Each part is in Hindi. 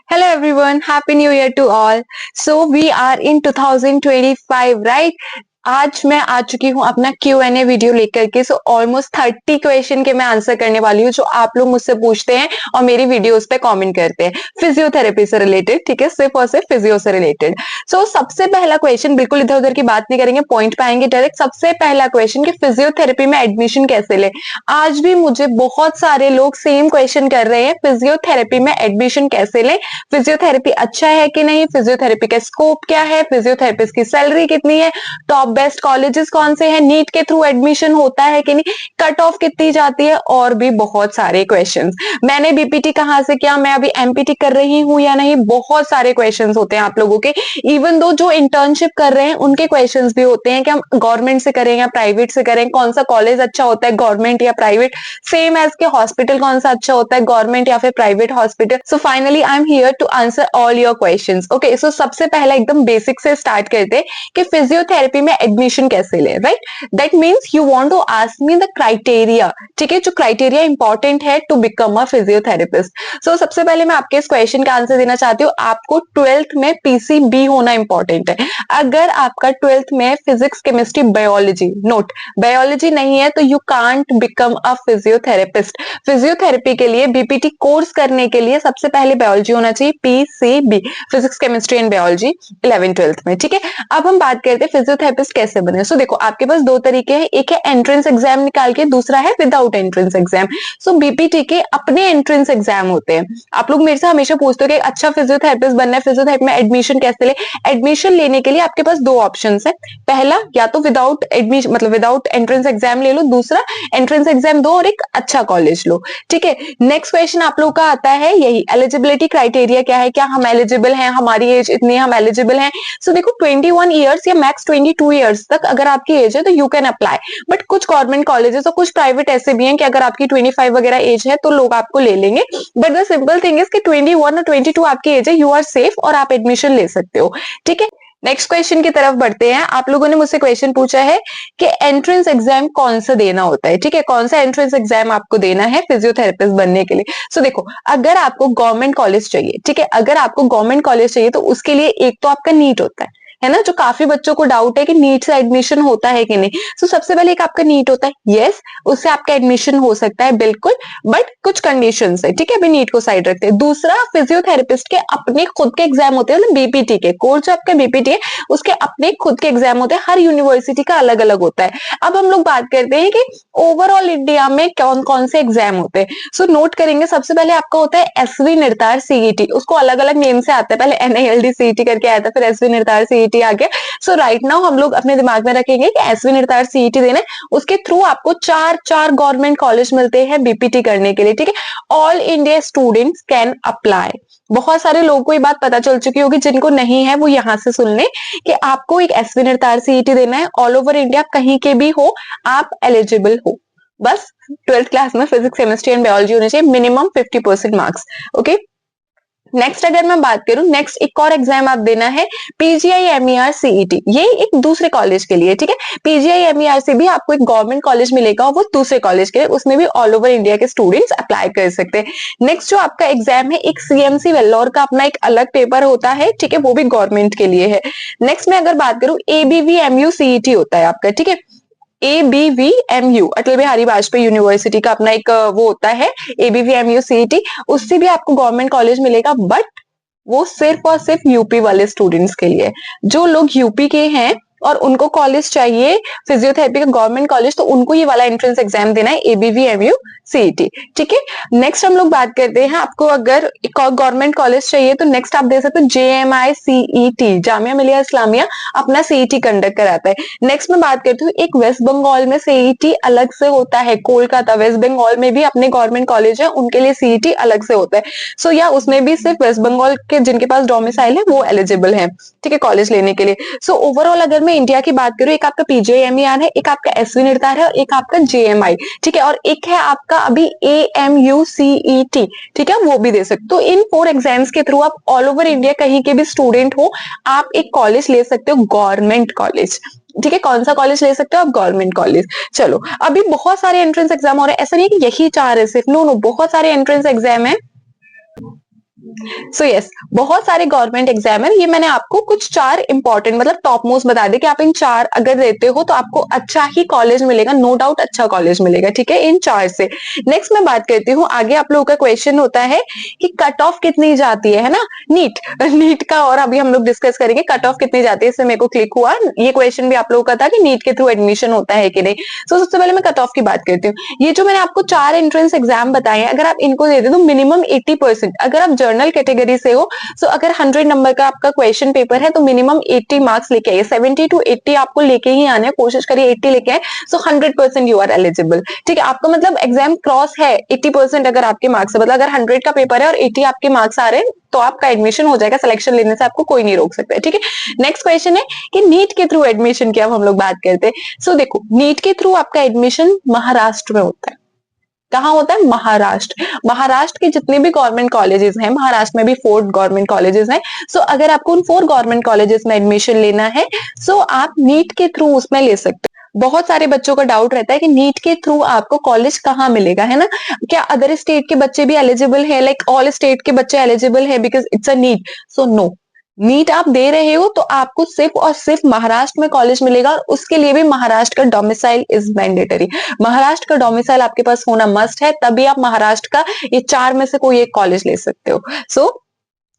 Hello everyone, Happy New Year to all. So we are in 2025, right? आज मैं आ चुकी हूँ अपना Q&A वीडियो लेकर के। सो ऑलमोस्ट 30 क्वेश्चन के मैं आंसर करने वाली हूँ जो आप लोग मुझसे पूछते हैं और मेरी वीडियोस पे कमेंट करते हैं फिजियोथेरेपी से रिलेटेड। ठीक है, सिर्फ और सिर्फ फिजियो से रिलेटेड। सो सबसे पहला क्वेश्चन, बिल्कुल इधर उधर की बात नहीं करेंगे, पॉइंट पे आएंगे डायरेक्ट। सबसे पहला क्वेश्चन कि फिजियोथेरेपी में एडमिशन कैसे ले। आज भी मुझे बहुत सारे लोग सेम क्वेश्चन कर रहे हैं, फिजियोथेरेपी में एडमिशन कैसे ले, फिजियोथेरेपी अच्छा है कि नहीं, फिजियोथेरेपी का स्कोप क्या है, फिजियोथेरेपिस्ट की सैलरी कितनी है, टॉप बेस्ट कॉलेजेस कौन से हैं, नीट के थ्रू एडमिशन होता है कि नहीं, कट ऑफ कितनी जाती है, और भी बहुत सारे क्वेश्चंस। मैंने बीपीटी कहां से किया, मैं अभी एमपीटी कर रही हूं या नहीं, बहुत सारे क्वेश्चंस होते हैं आप लोगों के। इवन दो जो इंटर्नशिप कर रहे हैं उनके क्वेश्चंस भी होते हैं कि हम गवर्नमेंट से करें या प्राइवेट से करें, कौन सा कॉलेज अच्छा होता है, गवर्नमेंट या प्राइवेट। सेम एज के हॉस्पिटल कौन सा अच्छा होता है, गवर्नमेंट या फिर private hospital. So finally I am here to answer all your questions. Okay, so सबसे पहला एकदम बेसिक से स्टार्ट करते हैं कि फिजियोथेरेपी में एडमिशन कैसे ले, right? That means you want to ask me the criteria. ठीक है, जो क्राइटेरिया इंपॉर्टेंट है to become a physiotherapist. So सबसे पहले मैं आपके इस क्वेश्चन का आंसर देना चाहती हूँ, आपको 12th में पीसीबी होना इंपॉर्टेंट है। अगर आपका 12th में physics chemistry biology, note biology नहीं है तो you can't become a physiotherapist. Physiotherapy के लिए बीपीटी कोर्स करने के लिए सबसे पहले बायोलॉजी होना चाहिए, PCB, physics chemistry and biology 11th-12th में। ठीक है, अब हम बात करते हैं फिजियोथेरेपिस्ट कैसे बने। सो देखो, आपके पास दो तरीके हैं, एक है एंट्रेंस एग्जाम निकाल के, दूसरा है विदाउट एंट्रेंस एग्जाम। सो बीपीटी के अपने एंट्रेंस एग्जाम होते हैं। आप लोग मेरे से हमेशा पूछते हो कि अच्छा फिजियोथेरेपिस्ट बनना है, फिजियोथेरेपी में एडमिशन कैसे ले। एडमिशन लेने के लिए आपके पास दो ऑप्शन है, पहला या तो विदाउट एडमिशन मतलब विदाउट एंट्रेंस एग्जाम ले लो, दूसरा एंट्रेंस एग्जाम दो और एक अच्छा कॉलेज लो। ठीक है, नेक्स्ट क्वेश्चन आप लोग का आता है यही, एलिजिबिलिटी क्राइटेरिया क्या है, क्या हम एलिजिबल हैं, हमारी एज इतनी हम एलिजिबल हैं। सो देखो 21 ईयर्स या मैक्स 22 ईयर्स तक अगर आपकी एज है तो यू कैन अप्लाई। बट कुछ गवर्नमेंट कॉलेजेस और कुछ प्राइवेट ऐसे भी हैं कि अगर आपकी 25 वगैरह एज है तो लोग आपको ले लेंगे। But the simple thing is कि 21 और 22 आपकी एज है, यू आर सेफ और आप एडमिशन ले सकते हो। ठीक है, नेक्स्ट क्वेश्चन की तरफ बढ़ते हैं। आप लोगों ने मुझसे क्वेश्चन पूछा है कि एंट्रेंस एग्जाम कौन सा देना होता है। ठीक है, कौन सा एंट्रेंस एग्जाम आपको देना है फिजियोथेरेपिस्ट बनने के लिए। सो देखो, अगर आपको गवर्नमेंट कॉलेज चाहिए, ठीक है, अगर आपको गवर्नमेंट कॉलेज चाहिए तो उसके लिए एक तो आपका नीट होता है ना, जो काफी बच्चों को डाउट है कि नीट से एडमिशन होता है कि नहीं। सो सबसे पहले एक आपका नीट होता है, यस, उससे आपका एडमिशन हो सकता है बिल्कुल, बट कुछ कंडीशंस है। ठीक है, अभी नीट को साइड रखते हैं। दूसरा, फिजियोथेरेपिस्ट के अपने खुद के एग्जाम होते हैं, मतलब बीपीटी के कोर्स जो आपका बीपीटी है उसके अपने खुद के एग्जाम होते हैं, हर यूनिवर्सिटी का अलग अलग होता है। अब हम लोग बात करते हैं कि ओवरऑल इंडिया में कौन कौन से एग्जाम होते हैं। सो नोट करेंगे, सबसे पहले आपका होता है एसवी निर्तार सीईटी, उसको अलग अलग नेम से आता है, पहले एनआईएलडी सीईटी करके आया था, फिर एसवी निर्तार सीईटी आ गया। सो राइट नाउ हम लोग अपने दिमाग में रखेंगे कि एसवी निर्तार सीईटी देना है, उसके थ्रू आपको चार गवर्नमेंट कॉलेज मिलते हैं बीपीटी करने के लिए। ठीक है, all India students can apply. बहुत सारे लोगों को ये बात पता चल चुकी होगी, जिनको नहीं है वो यहां से सुन ले कि आपको एक एसवी निर्तार सीईटी देना है, ऑल ओवर इंडिया कहीं के भी हो आप एलिजिबल हो। बस 12th क्लास में फिजिक्स केमिस्ट्री एंड बायोलॉजी होने चाहिए, मिनिमम 50% मार्क्स। ओके, नेक्स्ट अगर मैं बात करूं, नेक्स्ट एक और एग्जाम आप देना है, पीजीआई-एमईआर सीईटी, ये एक दूसरे कॉलेज के लिए। ठीक है, पीजीआई-एमईआर से भी आपको एक गवर्नमेंट कॉलेज मिलेगा, वो दूसरे कॉलेज के लिए, उसमें भी ऑल ओवर इंडिया के स्टूडेंट्स अप्लाई कर सकते हैं। नेक्स्ट जो आपका एग्जाम है, एक सीएमसी वेल्लोर का अपना एक अलग पेपर होता है, ठीक है, वो भी गवर्नमेंट के लिए है। नेक्स्ट में अगर बात करूं, एबीवीएमयू सीईटी होता है आपका। ठीक है, एबीवीएमयू अटल बिहारी वाजपेयी यूनिवर्सिटी का अपना एक वो होता है एबीवीएमयू सीईटी, उससे भी आपको गवर्नमेंट कॉलेज मिलेगा, बट वो सिर्फ और सिर्फ यूपी वाले स्टूडेंट्स के लिए। जो लोग यूपी के हैं और उनको कॉलेज चाहिए फिजियोथेरेपी का गवर्नमेंट कॉलेज, तो उनको ये वाला एंट्रेंस एग्जाम देना है, एबीवीएमयू सीईटी। ठीक है, नेक्स्ट हम लोग बात करते हैं, आपको अगर एक और गवर्नमेंट कॉलेज चाहिए तो नेक्स्ट आप दे सकते हो जेएमआई सीईटी, जामिया मिलिया इस्लामिया अपना सीईटी कंडक्ट कराता है। नेक्स्ट मैं बात करती हूँ, एक वेस्ट बंगाल में सीईटी अलग से होता है, कोलकाता वेस्ट बंगाल में भी अपने गवर्नमेंट कॉलेज है, उनके लिए सीईटी अलग से होता है। सो या उसमें भी सिर्फ वेस्ट बंगाल के जिनके पास डोमिसाइल है वो एलिजिबल है, ठीक है, कॉलेज लेने के लिए। सो ओवरऑल अगर मैं इंडिया की बात करूं, एक आपका पीजीआई-एमईआर है, एक आपका एसवी निर्तार है और एक आपका जेएमआई। ठीक है, और एक है आपका अभी एएमयू सीईटी। ठीक है, वो भी दे सकते। तो इन 4 एग्जाम्स के थ्रू आप ऑल ओवर इंडिया कहीं के भी स्टूडेंट हो, आप एक कॉलेज ले सकते हो, गवर्नमेंट कॉलेज। ठीक है, कौन सा कॉलेज ले सकते हो आप, गवर्नमेंट कॉलेज। चलो, अभी बहुत सारे एंट्रेंस एग्जाम हो रहे हैं, ऐसा नहीं है कि यही 4 है सिर्फ, नो नो, बहुत सारे एंट्रेंस एग्जाम है। सो यस, बहुत सारे गवर्नमेंट एग्जाम है, ये मैंने आपको कुछ 4 इंपॉर्टेंट मतलब टॉप मोस्ट बता दिए कि आप इन 4 अगर देते हो तो आपको अच्छा ही कॉलेज मिलेगा, नो डाउट अच्छा कॉलेज मिलेगा, ठीक है, इन 4 से। नेक्स्ट मैं बात करती हूँ, आगे आप लोगों का क्वेश्चन होता है कि कट ऑफ कितनी जाती है ना, नीट नीट का, और अभी हम लोग डिस्कस करेंगे कट ऑफ कितनी जाती है, इससे मेरे को क्लिक हुआ, ये क्वेश्चन भी आप लोगों का था कि नीट के थ्रू एडमिशन होता है कि नहीं। तो सबसे पहले मैं कट ऑफ की बात करती हूँ। ये जो मैंने आपको 4 एंट्रेंस एग्जाम बताए हैं, अगर आप इनको दे दे तो मिनिमम 80%, अगर आप जर्नल कैटेगरी से हो, सो अगर 100 नंबर का आपका क्वेश्चन पेपर है तो मिनिमम 80 मार्क्स लेके आइए, 70 to 80 आपको लेके ही आना है, कोशिश करिए 80 लेके आए, सो 100% यू आर एलिजिबल, ठीक है। आपका मतलब एग्जाम क्रॉस है 80% अगर आपके मार्क्स है, मतलब अगर 100 का पेपर है और 80 आपके मार्क्स आ रहे हैं तो आपका एडमिशन हो जाएगा, सिलेक्शन लेने से आपको कोई नहीं रोक सकता है, ठीक है। नेक्स्ट क्वेश्चन है कि नीट के थ्रू एडमिशन की अब हम लोग बात करते हैं। सो देखो, नीट के थ्रू आपका एडमिशन महाराष्ट्र में होता है। कहाँ होता है? महाराष्ट्र। महाराष्ट्र के जितने भी गवर्नमेंट कॉलेजेस हैं, महाराष्ट्र में भी 4 गवर्नमेंट कॉलेजेस हैं, सो अगर आपको उन 4 गवर्नमेंट कॉलेजेस में एडमिशन लेना है, सो आप नीट के थ्रू उसमें ले सकते हो। बहुत सारे बच्चों का डाउट रहता है कि नीट के थ्रू आपको कॉलेज कहाँ मिलेगा, है ना? क्या अदर स्टेट के बच्चे भी एलिजिबल है, लाइक ऑल स्टेट के बच्चे एलिजिबल है because it's a NEET? So no, NEET आप दे रहे हो तो आपको सिर्फ और सिर्फ महाराष्ट्र में कॉलेज मिलेगा, और उसके लिए भी महाराष्ट्र का डोमिसाइल इज मैंडेटरी। महाराष्ट्र का डोमिसाइल आपके पास होना मस्ट है, तभी आप महाराष्ट्र का ये 4 में से कोई एक कॉलेज ले सकते हो। सो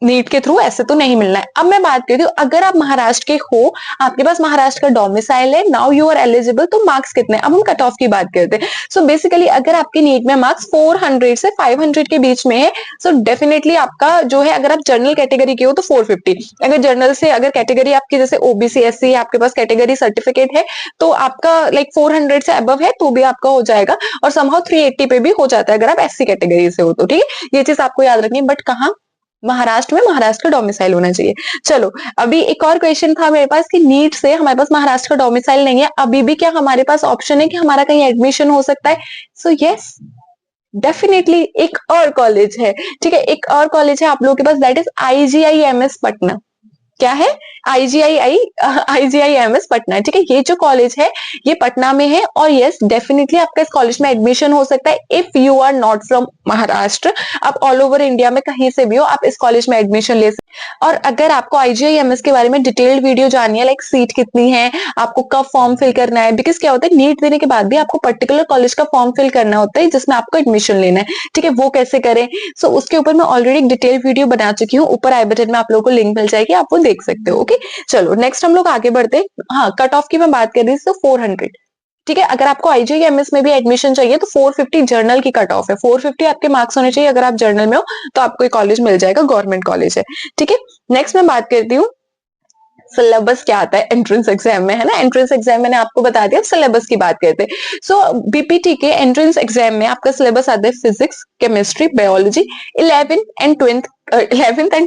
नीट के थ्रू ऐसे तो नहीं मिलना है। अब मैं बात करती हूँ, अगर आप महाराष्ट्र के हो, आपके पास महाराष्ट्र का डोमिसाइल है, नाउ यू आर एलिजिबल, तो मार्क्स कितने? अब हम कट ऑफ की बात करते हैं। सो बेसिकली अगर आपके नीट में मार्क्स 400 से 500 के बीच में है, सो डेफिनेटली आपका जो है, अगर आप जनरल कैटेगरी के हो तो 450, अगर जनरल से अगर कैटेगरी आपकी जैसे ओबीसी एससी है, आपके पास कैटेगरी सर्टिफिकेट है, तो आपका लाइक 400 से अबव है तो भी आपका हो जाएगा, और समहाउ 380 पे भी हो जाता है अगर आप एससी कैटेगरी से हो तो, ठीक है। ये चीज आपको याद रखनी है, बट कहाँ? महाराष्ट्र में, महाराष्ट्र का डोमिसाइल होना चाहिए। चलो, अभी एक और क्वेश्चन था मेरे पास कि नीट से हमारे पास महाराष्ट्र का डोमिसाइल नहीं है, अभी भी क्या हमारे पास ऑप्शन है कि हमारा कहीं एडमिशन हो सकता है? सो यस, डेफिनेटली एक और कॉलेज है, ठीक है, एक और कॉलेज है आप लोगों के पास, दैट इज IGIMS पटना। क्या है? IGIMS पटना, ठीक है। ये जो कॉलेज है ये पटना में है, और यस डेफिनेटली आपका इस कॉलेज में एडमिशन हो सकता है if you are not from Maharashtra. आप ऑल ओवर इंडिया में कहीं से भी हो, आप इस कॉलेज में एडमिशन ले सकते। और अगर आपको IGIMS के बारे में डिटेल्ड वीडियो जाननी है, लाइक सीट कितनी है, आपको कब फॉर्म फिल करना है, बिकॉज क्या होता है, नीट देने के बाद भी आपको पर्टिकुलर कॉलेज का फॉर्म फिल करना होता है जिसमें आपको एडमिशन लेना है, ठीक है, वो कैसे करें? सो उसके ऊपर मैं ऑलरेडी एक डिटेल वीडियो बना चुकी हूँ, ऊपर आई बटन में आप लोगों को लिंक मिल जाएगी, आप वो देख सकते हो, ओके। चलो नेक्स्ट हम लोग आगे बढ़ते हैं। हाँ, कट ऑफ की मैं बात कर रही थी, तो 400, ठीक है। अगर आपको IGIMS में भी एडमिशन चाहिए तो 450 जर्नल की कट ऑफ है, 450 आपके मार्क्स होने चाहिए अगर आप जर्नल में हो, तो आपको कॉलेज मिल जाएगा, गवर्नमेंट कॉलेज है, ठीक है। नेक्स्ट मैं बात करती हूँ सिलेबस क्या आता है एंट्रेंस एग्जाम में, है ना? एंट्रेंस एग्जाम मैंने आपको बता दिया, सिलेबस की बात करते हैं। सो बीपीटी के एंट्रेंस एग्जाम में आपका सिलेबस आता है physics, chemistry, biology, 11th and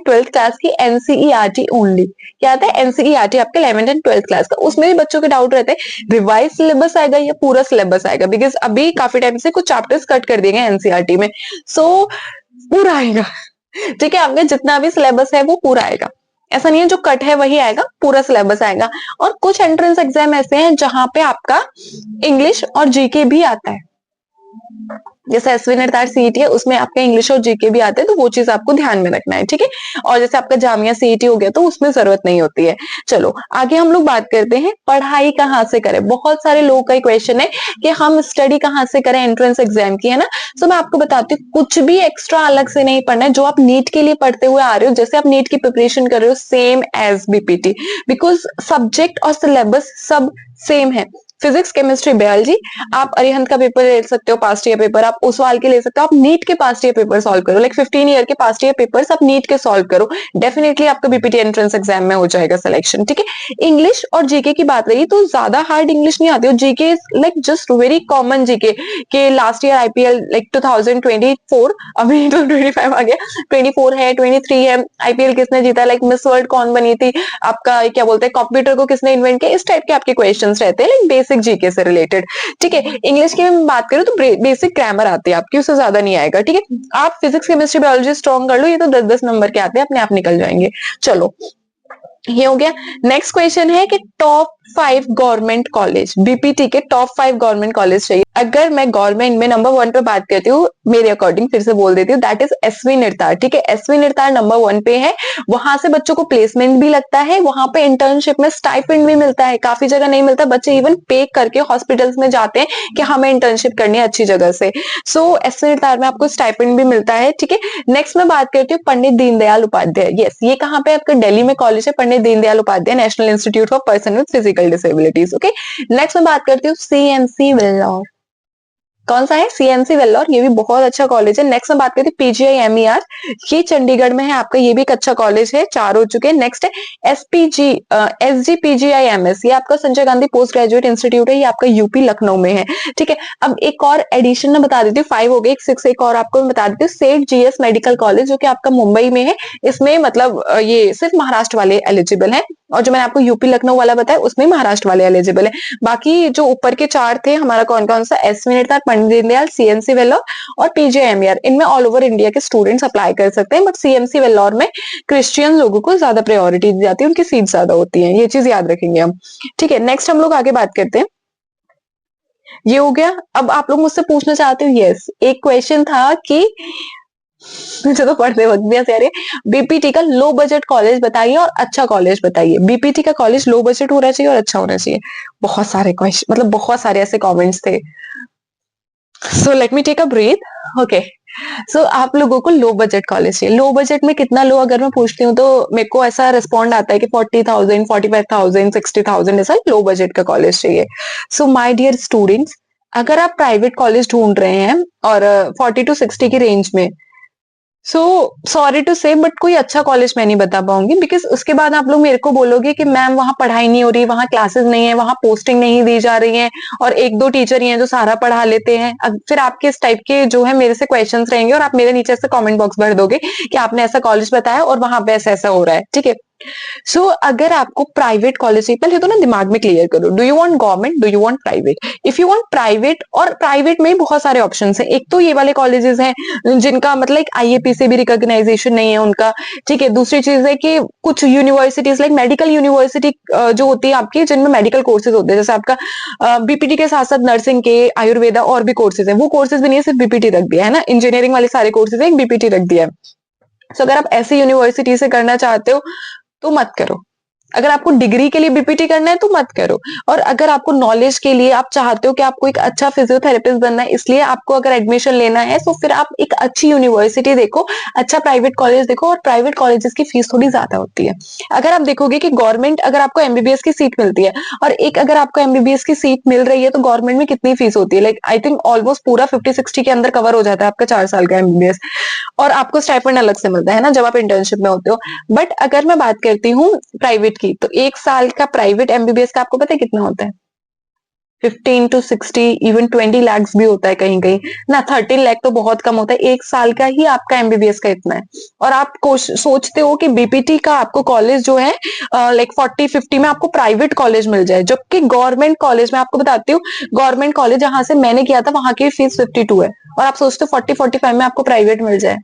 12th class की NCERT ओनली। क्या आता है? NCERT आपके 11th एंड 12th क्लास का। उसमें भी बच्चों के डाउट रहते हैं रिवाइज सिलेबस आएगा या पूरा सिलेबस आएगा, बिकॉज अभी काफी टाइम से कुछ चैप्टर्स कट कर दिए गए NCERT में, सो पूरा आएगा, ठीक है। आपका जितना भी सिलेबस है वो पूरा आएगा, ऐसा नहीं है जो कट है वही आएगा, पूरा सिलेबस आएगा। और कुछ एंट्रेंस एग्जाम ऐसे हैं जहां पे आपका इंग्लिश और जीके भी आता है, जैसे एसवी निर्धार सीईटी है, उसमें आपका इंग्लिश और जीके भी आते हैं, तो वो चीज आपको ध्यान में रखना है, ठीक है। और जैसे आपका जामिया सीईटी हो गया तो उसमें जरूरत नहीं होती है। चलो आगे हम लोग बात करते हैं पढ़ाई कहाँ से करें। बहुत सारे लोगों का क्वेश्चन है कि हम स्टडी कहाँ से करें एंट्रेंस एग्जाम की, है ना? तो मैं आपको बताती हूँ, कुछ भी एक्स्ट्रा अलग से नहीं पढ़ना है, जो आप नीट के लिए पढ़ते हुए आ रहे हो, जैसे आप नीट की प्रिपरेशन कर रहे हो, same as BPT, because subject और सिलेबस सब सेम है। फिजिक्स, केमिस्ट्री, बायोलॉजी, आप अरिहंत का पेपर ले सकते हो, पास्ट ईयर पेपर, आप ओसवाल के ले सकते हो, आप नीट के पास्ट ईयर पेपर सॉल्व करो, लाइक 15 ईयर के पास्ट ईयर पेपर्स आप नीट के सॉल्व करो, डेफिनेटली आपका बीपीटी एंट्रेंस एग्जाम में हो जाएगा सिलेक्शन, ठीक है। इंग्लिश और जीके की बात रही तो ज्यादा हार्ड इंग्लिश नहीं आती, GK is like just very common. GK के लास्ट ईयर आईपीएल लाइक 2024, अभी तो 25 आ गया, 24 है, 23 है, आईपीएल किसने जीता, लाइक मिस वर्ल्ड कौन बनी थी, आपका क्या बोलते हैं कंप्यूटर को किसने इन्वेंट किया, इस टाइप के आपके क्वेश्चंस रहते हैं, लाइक बेसिक जीके से रिलेटेड, ठीक है। इंग्लिश की मैं बात करूं तो बेसिक ग्रामर आती है आपकी, उससे ज्यादा नहीं आएगा, ठीक है। आप फिजिक्स, केमिस्ट्री, बायोलॉजी स्ट्रॉन्ग कर लो, ये तो 10-10 नंबर के आते हैं, अपने आप निकल जाएंगे। चलो ये हो गया। नेक्स्ट क्वेश्चन है कि टॉप 5 गवर्नमेंट कॉलेज, बीपीटी के टॉप 5 गवर्नमेंट कॉलेज चाहिए। अगर मैं गवर्नमेंट में नंबर 1 पे बात करती हूँ, मेरे अकॉर्डिंग फिर से बोल देती हूँ, दैट इज एसवी निर्तार। ठीक है, एसवी निर्तार नंबर 1 पे है। वहां से बच्चों को प्लेसमेंट भी लगता है, वहां पे इंटर्नशिप में स्टाइपेंड भी मिलता है, काफी जगह नहीं मिलता, बच्चे इवन पे करके हॉस्पिटल्स में जाते हैं कि हमें इंटर्नशिप करनी है अच्छी जगह से। सो एसवी निर्तार में आपको स्टाइपेंड भी मिलता है। ठीक है, नेक्स्ट मैं बात करती हूँ पंडित दीनदयाल उपाध्याय। यस, ये कहाँ पे आपका दिल्ली में कॉलेज है, Pandit Deendayal Upadhyay national institute for person with physical disabilities. Okay, next मैं बात करती हूँ सीएमसी वेल्लोर। कौन सा है? सीएमसी वेल्लोर, ये भी बहुत अच्छा कॉलेज है। नेक्स्ट मैं बात करती हूँ पीजीआईएमईआर, ये चंडीगढ़ में है आपका, ये भी एक अच्छा कॉलेज है। 4 हो चुके हैं। नेक्स्ट है एसपीजी एसजीपीजीआईएमएस, ये आपका Sanjay Gandhi post graduate institute है, ये आपका यूपी लखनऊ में है। ठीक है, अब एक और एडिशन में बता देती हूँ, 5 हो गए, 6 एक और आपको मैं बता देती हूँ, सेठ जीएस मेडिकल कॉलेज, जो कि आपका मुंबई में है। इसमें मतलब ये सिर्फ महाराष्ट्र वाले एलिजिबल है, और जो मैंने आपको यूपी लखनऊ वाला बताया उसमें महाराष्ट्र वाले एलिजिबल है। बाकी जो ऊपर के 4 थे हमारा कौन कौन सा, एसवी निर्तार, पंडित दीनदयाल, सीएमसी वेल्लोर और पीजीआईएमईआर, इनमें ऑल ओवर इंडिया के स्टूडेंट्स अप्लाई कर सकते हैं, बट सीएमसी वेल्लोर में क्रिश्चियन लोगों को ज्यादा प्रायोरिटी दी जाती है, उनकी सीट ज्यादा होती है, ये चीज याद रखेंगे हम। ठीक है, नेक्स्ट हम लोग आगे बात करते हैं। ये हो गया। अब आप लोग मुझसे पूछना चाहते हो, यस, एक क्वेश्चन था कि मुझे तो पढ़ते वक्त भी हंसी आ रही है, बीपीटी का लो बजट कॉलेज बताइए और अच्छा कॉलेज बताइए। बीपीटी का कॉलेज लो बजट होना चाहिए और अच्छा होना चाहिए। बहुत सारे क्वेश्चन, मतलब बहुत सारे ऐसे कमेंट्स थे। So let me take a breath. Okay, so आप लोगों को लो बजट कॉलेज चाहिए। लो बजट में कितना लो अगर मैं पूछती हूँ तो मेरे को ऐसा रिस्पॉन्ड आता है कि 40,000, 45,000, 60,000, ऐसा लो बजट का कॉलेज चाहिए। सो माय डियर स्टूडेंट्स, अगर आप प्राइवेट कॉलेज ढूंढ रहे हैं और 40 to 60 की रेंज में, सो सॉरी टू से बट कोई अच्छा कॉलेज मैं नहीं बता पाऊंगी, बिकॉज उसके बाद आप लोग मेरे को बोलोगे कि मैम वहां पढ़ाई नहीं हो रही, वहां क्लासेस नहीं है, वहां पोस्टिंग नहीं दी जा रही है, और 1-2 टीचर ही हैं जो सारा पढ़ा लेते हैं। अब फिर आपके इस टाइप के जो है मेरे से क्वेश्चंस रहेंगे, और आप मेरे नीचे ऐसे कमेंट बॉक्स भर दोगे कि आपने ऐसा कॉलेज बताया और वहां पे ऐसा ऐसा हो रहा है। ठीक है, सो अगर आपको प्राइवेट कॉलेज चाहिए, पहले तो ना दिमाग में क्लियर करो, do you want government, do you want private. If you want private, और प्राइवेट में बहुत सारे ऑप्शंस हैं, एक तो ये वाले कॉलेजेस हैं जिनका मतलब एक आईएपी से भी रिकॉग्नाइजेशन नहीं है उनका। ठीक है, दूसरी चीज है कि कुछ यूनिवर्सिटीज लाइक मेडिकल यूनिवर्सिटी जो होती है आपकी, जिनमें मेडिकल कोर्सेज होते हैं, जैसे आपका बीपीटी के साथ साथ नर्सिंग के, आयुर्वेदा और भी कोर्सेज है, वो कोर्सेज भी नहीं है, सिर्फ बीपीटी रख दिया है ना, इंजीनियरिंग वाले सारे कोर्सेज है, एक बीपीटी रख दिया है। सो अगर आप ऐसी यूनिवर्सिटी से करना चाहते हो तो मत करो। अगर आपको डिग्री के लिए बीपीटी करना है तो मत करो। और अगर आपको नॉलेज के लिए आप चाहते हो कि आपको एक अच्छा फिजियोथेरेपिस्ट बनना है, इसलिए आपको अगर एडमिशन लेना है, तो फिर आप एक अच्छी यूनिवर्सिटी देखो, अच्छा प्राइवेट कॉलेज देखो, और प्राइवेट कॉलेजेस की फीस थोड़ी ज्यादा होती है। अगर आप देखोगे कि गवर्नमेंट अगर आपको एमबीबीएस की सीट मिलती है, और एक अगर आपको एमबीबीएस की सीट मिल रही है, तो गवर्नमेंट में कितनी फीस होती है, लाइक आई थिंक ऑलमोस्ट पूरा 50-60 के अंदर कवर हो जाता है आपका 4 साल का एमबीबीएस, और आपको स्टाइपेंड अलग से मिलता है ना जब आप इंटर्नशिप में होते हो। बट अगर मैं बात करती हूँ प्राइवेट की, तो 1 साल का प्राइवेट एमबीबीएस का आपको पता है कितना होता है? 15 to 60, इवन 20 lakhs भी होता है कहीं कहीं ना। 13 लाख तो बहुत कम होता है, 1 साल का ही आपका एमबीबीएस का इतना है। और आप सोचते हो कि बीपीटी का आपको कॉलेज जो है लाइक 40-50 में आपको प्राइवेट कॉलेज मिल जाए, जबकि गवर्नमेंट कॉलेज में आपको बताती हूँ, गवर्नमेंट कॉलेज जहां से मैंने किया था वहां की फीस 52 है, और आप सोचते हो 40-45 में आपको प्राइवेट मिल जाए,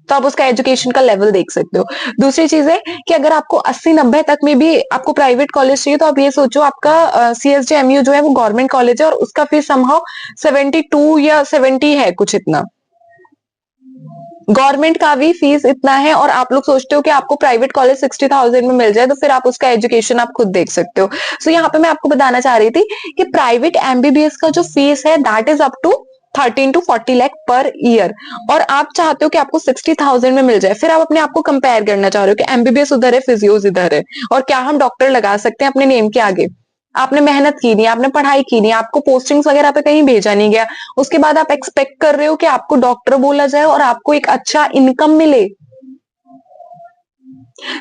तो आप उसका एजुकेशन का लेवल देख सकते हो। दूसरी चीज है कि अगर आपको 80-90 तक में भी आपको प्राइवेट कॉलेज चाहिए, तो आप ये सोचो, आपका सीएसजेएमयू जो है वो गवर्नमेंट कॉलेज है, और उसका फीस समहाउ 72 या 70 है कुछ इतना। गवर्नमेंट का भी फीस इतना है, और आप लोग सोचते हो कि आपको प्राइवेट कॉलेज 60,000 में मिल जाए, तो फिर आप उसका एजुकेशन आप खुद देख सकते हो। सो यहाँ पे मैं आपको बताना चाह रही थी कि प्राइवेट एमबीबीएस का जो फीस है that is up to 13 to 40 lakh per year, और आप चाहते हो कि आपको 60,000 में मिल जाए। फिर आप अपने आप को कंपेयर करना चाह रहे हो कि एमबीबीएस उधर है, फिजियोज इधर है, और क्या हम डॉक्टर लगा सकते हैं अपने नेम के आगे। आपने मेहनत की नहीं, आपने पढ़ाई की नहीं, आपको पोस्टिंग्स वगैरह पे कहीं भेजा नहीं गया, उसके बाद आप एक्सपेक्ट कर रहे हो कि आपको डॉक्टर बोला जाए और आपको एक अच्छा इनकम मिले।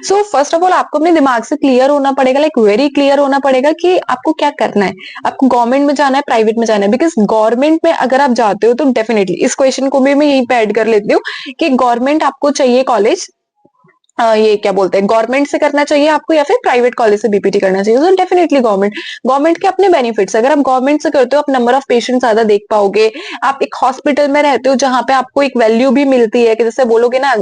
सो फर्स्ट ऑफ ऑल आपको अपने दिमाग से क्लियर होना पड़ेगा, लाइक वेरी क्लियर होना पड़ेगा कि आपको क्या करना है, आपको गवर्नमेंट में जाना है, प्राइवेट में जाना है। बिकॉज गवर्नमेंट में अगर आप जाते हो तो डेफिनेटली, इस क्वेश्चन को भी मैं यहीं पे ऐड कर लेती हूँ कि गवर्नमेंट आपको चाहिए कॉलेज ये क्या बोलते हैं, गवर्नमेंट से करना चाहिए आपको या फिर प्राइवेट कॉलेज से बीपीटी करना चाहिए? तो डेफिनेटली गवर्नमेंट। गवर्नमेंट के अपने बेनिफिट्स, अगर आप गवर्नमेंट से करते हो आप नंबर ऑफ पेशेंट ज्यादा देख पाओगे, आप एक हॉस्पिटल में रहते हो जहां पे आपको एक वैल्यू भी मिलती है कि जैसे बोलोगे ना,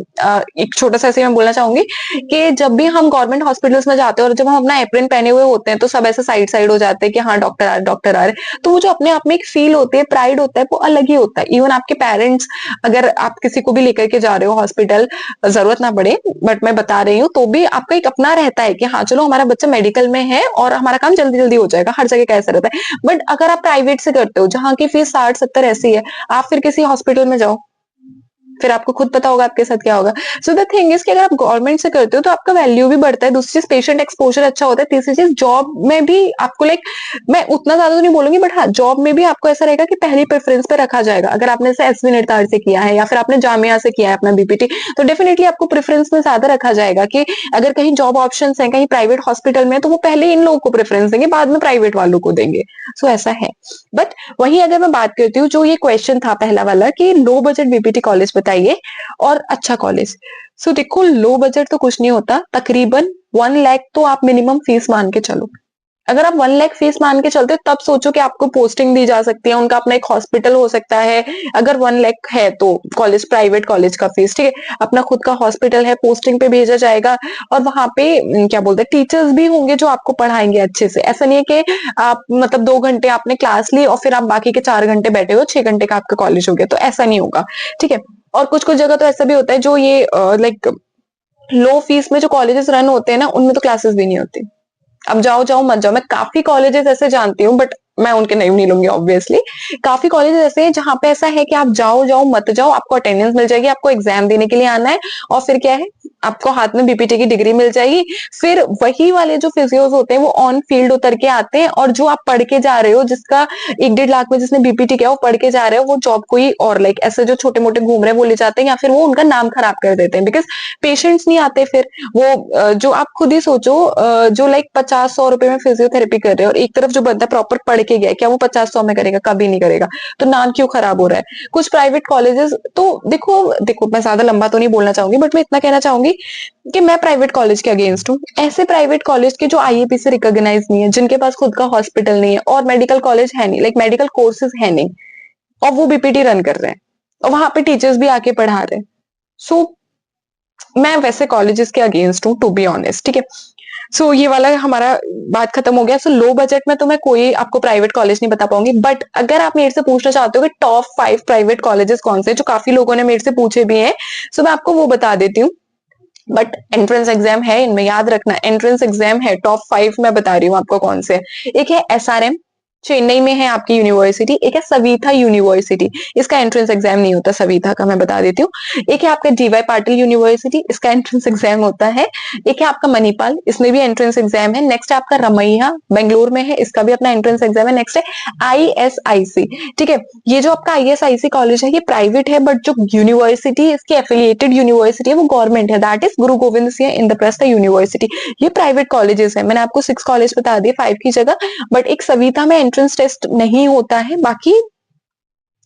एक छोटा सा ऐसे मैं बोलना चाहूंगी कि जब भी हम गवर्नमेंट हॉस्पिटल्स में जाते हैं और जब हम अपना एप्रन पहने हुए होते हैं तो सब ऐसे साइड साइड हो जाते हैं कि हाँ डॉक्टर आ रहे, डॉक्टर आ रहे, तो वो जो अपने आप में एक फील होती है, प्राइड होता है, वो अलग ही होता है। इवन आपके पेरेंट्स, अगर आप किसी को भी लेकर के जा रहे हो हॉस्पिटल, जरूरत ना पड़े बट मैं बता रही हूँ, तो भी आपका एक अपना रहता है कि हाँ चलो हमारा बच्चा मेडिकल में है और हमारा काम जल्दी जल्दी हो जाएगा, हर जगह कैसा रहता है। बट अगर आप प्राइवेट से करते हो जहां की फीस 60-70 ऐसी है, आप फिर किसी हॉस्पिटल में जाओ, फिर आपको खुद पता होगा आपके साथ क्या होगा। सो द थिंग इज कि अगर आप गवर्नमेंट से करते हो तो आपका वैल्यू भी बढ़ता है, दूसरी चीज पेशेंट एक्सपोजर अच्छा होता है, तीसरी चीज जॉब में भी आपको मैं उतना ज्यादा तो नहीं बोलूंगी बट हाँ जॉब में भी आपको ऐसा रहेगा कि पहली प्रेफरेंस पे रखा जाएगा। अगर आपने जैसे एसवी निर्तार से किया है या फिर आपने जामिया से किया है अपना बीपीटी, तो डेफिनेटली आपको प्रेफरेंस में ज्यादा रखा जाएगा कि अगर कहीं जॉब ऑप्शन है कहीं प्राइवेट हॉस्पिटल में, तो वो पहले इन लोगों को प्रेफरेंस देंगे, बाद में प्राइवेट वालों को देंगे। सो ऐसा है। बट वहीं अगर मैं बात करती हूँ, जो ये क्वेश्चन था पहला वाला कि लो बजट बीपीटी कॉलेज बताइए और अच्छा कॉलेज। सो देखो, लो बजट तो कुछ नहीं होता, तकरीबन 1 लाख तो आप मिनिमम फीस मान के चलो। अगर आप 1 लाख फीस मान के चलते हो तब सोचो कि आपको पोस्टिंग दी जा सकती है, उनका अपना एक हॉस्पिटल हो सकता है। अगर 1 लाख है तो कॉलेज, प्राइवेट कॉलेज का फीस, ठीक है, अपना खुद का हॉस्पिटल है, पोस्टिंग पे भेजा जाएगा और वहां पे क्या बोलते हैं, टीचर्स भी होंगे जो आपको पढ़ाएंगे अच्छे से। ऐसा नहीं है कि आप मतलब 2 घंटे आपने क्लास ली और फिर आप बाकी के 4 घंटे बैठे हो, 6 घंटे का आपका कॉलेज हो गया, तो ऐसा नहीं होगा, ठीक है। और कुछ कुछ जगह तो ऐसा भी होता है जो ये लो फीस में जो कॉलेजेस रन होते हैं ना, उनमें तो क्लासेस भी नहीं होती। अब जाओ जाओ मत जाओ, मैं काफी कॉलेजेस ऐसे जानती हूँ बट मैं उनके नाम नहीं लूंगी ऑब्वियसली। काफी कॉलेजेस ऐसे हैं जहां पे ऐसा है कि आप जाओ जाओ मत जाओ, आपको अटेंडेंस मिल जाएगी, आपको एग्जाम देने के लिए आना है और फिर क्या है, आपको हाथ में बीपीटी की डिग्री मिल जाएगी। फिर वही वाले जो फिजियोज होते हैं वो ऑन फील्ड उतर के आते हैं और जो आप पढ़ के जा रहे हो, जिसका 1-1.5 लाख में जिसने बीपीटी किया वो पढ़ के जा रहे हो, वो जॉब कोई और ऐसे जो छोटे मोटे घूम रहे हैं वो ले जाते हैं या फिर वो उनका नाम खराब कर देते हैं, बिकॉज पेशेंट्स नहीं आते। फिर वो जो आप खुद ही सोचो, जो 50-100 रुपए में फिजियोथेरेपी कर रहे हैं और एक तरफ जो बंदा प्रॉपर पढ़ के गया है, क्या वो 50-100 में करेगा? कभी नहीं करेगा। तो नाम क्यों खराब हो रहा है? कुछ प्राइवेट कॉलेजेस तो देखो देखो, मैं ज्यादा लंबा तो नहीं बोलना चाहूंगी बट मैं इतना कहना चाहूंगी कि मैं प्राइवेट कॉलेज के अगेंस्ट हूँ। ऐसे प्राइवेट कॉलेज के जो आईएपी से रिकॉग्नाइज नहीं है, जिनके पास खुद का हॉस्पिटल नहीं है और मेडिकल कॉलेज है नहीं, मेडिकल कोर्सेज है नहीं, और वो बीपीटी रन कर रहे हैं और वहां पे टीचर्स भी आके पढ़ा रहे हैं। सो मैं वैसे कॉलेजेस के अगेंस्ट हूँ, टू बी ऑनेस्ट, ठीक है। सो ये वाला हमारा बात खत्म हो गया। सो लो बजट में तो मैं कोई आपको प्राइवेट कॉलेज नहीं बता पाऊंगी, बट अगर आप मेरे से पूछना चाहते हो कि टॉप 5 प्राइवेट कॉलेजेस कौन से, जो काफी लोगों ने मेरे से पूछे भी हैं, सो मैं आपको वो बता देती हूँ। बट एंट्रेंस एग्जाम है इनमें, याद रखना, एंट्रेंस एग्जाम है। टॉप 5 मैं बता रही हूँ आपको कौन से। एक है एसआरएम, चेन्नई में है आपकी यूनिवर्सिटी। एक है सविता यूनिवर्सिटी, इसका एंट्रेंस एग्जाम नहीं होता, सविता का मैं बता देती हूँ। एक है आपका डीवाई पाटिल यूनिवर्सिटी, इसका एंट्रेंस एग्जाम होता है। एक है आपका मणिपाल, इसमें भी एंट्रेंस एग्जाम है। नेक्स्ट है आपका रमैया, बेंगलोर में है, इसका भी अपना एंट्रेंस एग्जाम है। नेक्स्ट है आईएसआईसी, ठीक है। ये जो आपका आईएसआईसी कॉलेज है ये प्राइवेट है, बट जो यूनिवर्सिटी इसकी एफिलिएटेड यूनिवर्सिटी है वो गवर्नमेंट है, that is Guru Govind Singh Indraprastha university. ये प्राइवेट कॉलेजेस है। मैंने आपको 6 कॉलेज बता दिए 5 की जगह, बट एक सविता में एंट्रेंस टेस्ट नहीं होता है, बाकी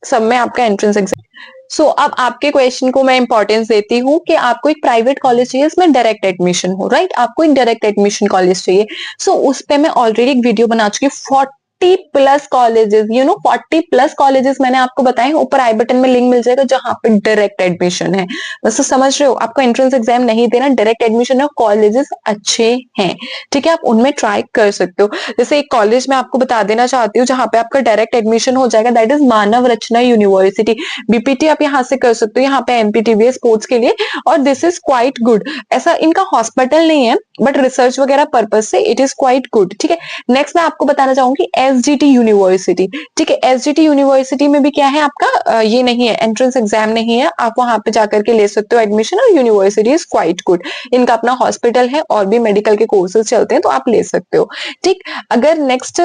सब में आपका एंट्रेंस एग्जाम। सो अब आपके क्वेश्चन को मैं इंपॉर्टेंस देती हूँ कि आपको एक प्राइवेट कॉलेज चाहिए, इसमें डायरेक्ट एडमिशन हो, राइट? आपको एक डायरेक्ट एडमिशन कॉलेज चाहिए। सो उस पे मैं ऑलरेडी एक वीडियो बना चुकी हूँ। 40+ कॉलेजेस, 40+ कॉलेजेस मैंने आपको बताए, ऊपर आई बटन में लिंक मिल जाएगा जहां पे डायरेक्ट एडमिशन है। बस तो समझ रहे हो, आपको एंट्रेंस एग्जाम नहीं देना, डायरेक्ट एडमिशन है, कॉलेजेस अच्छे हैं, ठीक है, आप उनमें ट्राई कर सकते हो। जैसे एक कॉलेज मैं आपको बता देना चाहती हूँ जहां पे आपका डायरेक्ट एडमिशन हो जाएगा, that is Manav Rachna university. BPT आप यहाँ से कर सकते हो, यहाँ पे एमपीटीवीएस स्पोर्ट्स के लिए, और दिस इज क्वाइट गुड। ऐसा इनका हॉस्पिटल नहीं है बट रिसर्च वगैरह पर्पज से इट इज क्वाइट गुड, ठीक है। नेक्स्ट मैं आपको बताना चाहूंगी एसजीटी यूनिवर्सिटी, ठीक है। एसजीटी यूनिवर्सिटी में भी क्या है आपका ये नहीं है, एंट्रेंस एग्जाम नहीं है, आप वहां पे जाकर के ले सकते हो एडमिशन, और यूनिवर्सिटी इज क्वाइट गुड। इनका अपना हॉस्पिटल है और भी मेडिकल के कोर्सेज चलते हैं, तो आप ले सकते हो, ठीक। अगर नेक्स्ट,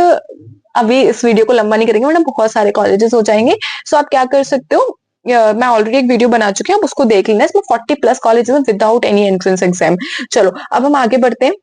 अभी इस वीडियो को लंबा नहीं करेंगे वरना बहुत सारे कॉलेजेस हो जाएंगे। सो आप क्या कर सकते हो, मैं ऑलरेडी एक वीडियो बना चुकी हूँ, आप उसको देख लेना। इसमें 40+ colleges without any entrance exam. चलो अब हम आगे बढ़ते हैं।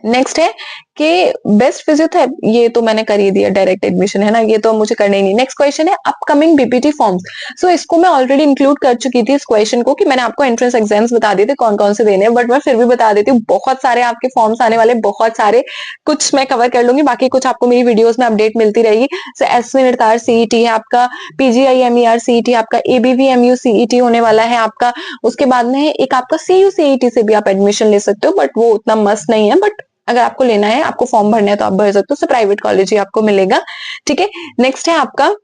नेक्स्ट है कि बेस्ट फिजियोथेरेपी, ये तो मैंने कर ही दिया, डायरेक्ट एडमिशन है ना, ये तो मुझे करना ही नहीं। नेक्स्ट क्वेश्चन है अपकमिंग बीपीटी फॉर्म्स। सो इसको मैं ऑलरेडी इंक्लूड कर चुकी थी इस क्वेश्चन को, कि मैंने आपको एंट्रेंस एग्जाम्स बता दिए थे कौन कौन से देने हैं, बट मैं फिर भी बता देती हूँ, बहुत सारे आपके फॉर्म्स आने वाले, बहुत सारे। कुछ मैं कवर कर लूंगी, बाकी कुछ आपको मेरी वीडियोस में अपडेट मिलती रहेगी। सो एसवी निर्तार सीईटी है आपका, पीजीआईएमईआर सीईटी आपका, एबीवीएमयू सीईटी होने वाला है आपका। उसके बाद में एक आपका सीयू सीईटी से भी आप एडमिशन ले सकते हो, बट वो उतना मस्त नहीं है, बट अगर आपको लेना है, आपको फॉर्म भरना है तो आप भर सकते हो, प्राइवेट कॉलेज ही आपको मिलेगा। ठीक है, नेक्स्ट है आपका,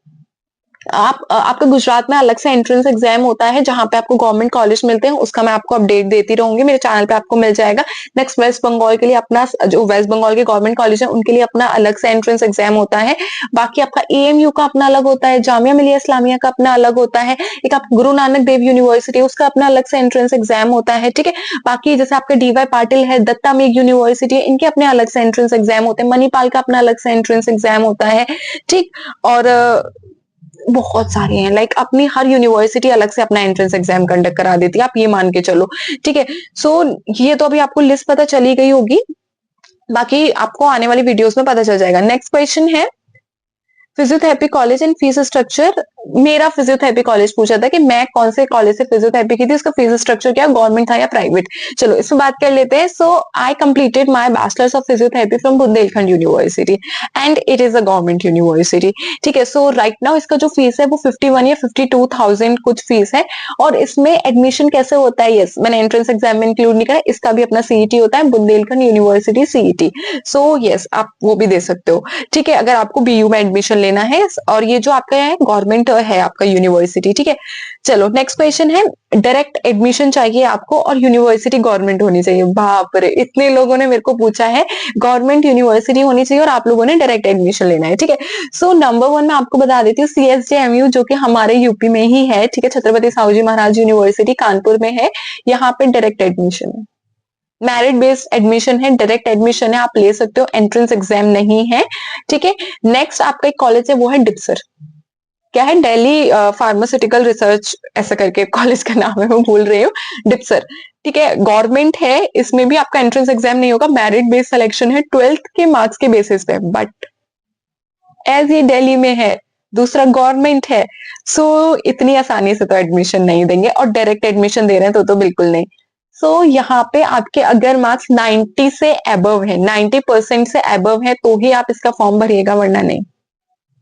आपका गुजरात में अलग से एंट्रेंस एग्जाम होता है जहां पे आपको गवर्नमेंट कॉलेज मिलते हैं, उसका मैं आपको अपडेट देती रहूंगी, मेरे चैनल पे आपको मिल जाएगा। नेक्स्ट वेस्ट बंगाल के लिए अपना, जो वेस्ट बंगाल के गवर्नमेंट कॉलेज है उनके लिए अपना अलग से एंट्रेंस एग्जाम होता है। बाकी आपका एएमयू का अपना अलग होता है, जामिया मिलिया इस्लामिया का अपना अलग होता है, एक आप गुरु नानक देव यूनिवर्सिटी, उसका अपना अलग से एंट्रेंस एग्जाम होता है। ठीक है, बाकी जैसे आपका डीवाई पाटिल है, दत्ता मेघ यूनिवर्सिटी है, इनके अपने अलग से एंट्रेंस एग्जाम होते हैं, मणिपाल का अपना अलग से एंट्रेंस एग्जाम होता है। ठीक, और बहुत सारे हैं, लाइक अपनी हर यूनिवर्सिटी अलग से अपना एंट्रेंस एग्जाम कंडक्ट करा देती है, आप ये मान के चलो। ठीक है, सो ये तो अभी आपको लिस्ट पता चली गई होगी, बाकी आपको आने वाली वीडियोस में पता चल जाएगा। नेक्स्ट क्वेश्चन है physiotherapy college and fees structure. मेरा फिजियोथेरेपी कॉलेज पूछा था कि मैं कौन से कॉलेज से फिजियोथेरेपी की थी, उसका फीस स्ट्रक्चर क्या, गवर्नमेंट था या प्राइवेट। चलो इसमें बात कर लेते हैं। So I completed my bachelors of physiotherapy from Bundelkhand university and it is a government university. ठीक है, सो राइट नाउ इसका जो फीस है वो 51 या 52,000 कुछ फीस है। और इसमें एडमिशन कैसे होता है, यस मैंने एंट्रेंस एग्जाम में इंक्लूड नहीं करा, इसका भी अपना सीईटी होता है, Bundelkhand university CET. So yes आप वो भी दे सकते हो। ठीक है, अगर आपको बीयू में एडमिशन लेना है, और ये जो आपका है गवर्नमेंट है आपका यूनिवर्सिटी। ठीक है, चलो नेक्स्ट क्वेश्चन है, डायरेक्ट एडमिशन चाहिए आपको और यूनिवर्सिटी गवर्नमेंट होनी चाहिए। बाप रे, इतने लोगों ने मेरे को पूछा है, गवर्नमेंट यूनिवर्सिटी होनी चाहिए और आप लोगों ने डायरेक्ट एडमिशन लेना है। ठीक है, सो नंबर 1 मैं आपको बता देती हूँ, सीएसजेएमयू जो कि हमारे यूपी में ही है। ठीक है, छत्रपति साहू महाराज यूनिवर्सिटी कानपुर में है, यहाँ पे डायरेक्ट एडमिशन है, मेरिट बेस्ड एडमिशन है, डायरेक्ट एडमिशन है, आप ले सकते हो, एंट्रेंस एग्जाम नहीं है। ठीक है, नेक्स्ट आपका एक कॉलेज है वो है डिप्सर, क्या है, दिल्ली फार्मास्यूटिकल रिसर्च ऐसा करके कॉलेज का नाम है, मैं भूल रही हूँ, डिप्सर। ठीक है, गवर्नमेंट है, इसमें भी आपका एंट्रेंस एग्जाम नहीं होगा, मेरिट बेस्ड सिलेक्शन है 12th के मार्क्स के बेसिस पे, बट एज ये दिल्ली में है, दूसरा गवर्नमेंट है, सो इतनी आसानी से तो एडमिशन नहीं देंगे, और डायरेक्ट एडमिशन दे रहे हैं तो बिल्कुल नहीं। सो यहाँ पे आपके अगर मार्क्स 90 से अबव है, 90% से अबव है, तो ही आप इसका फॉर्म भरिएगा, वरना नहीं।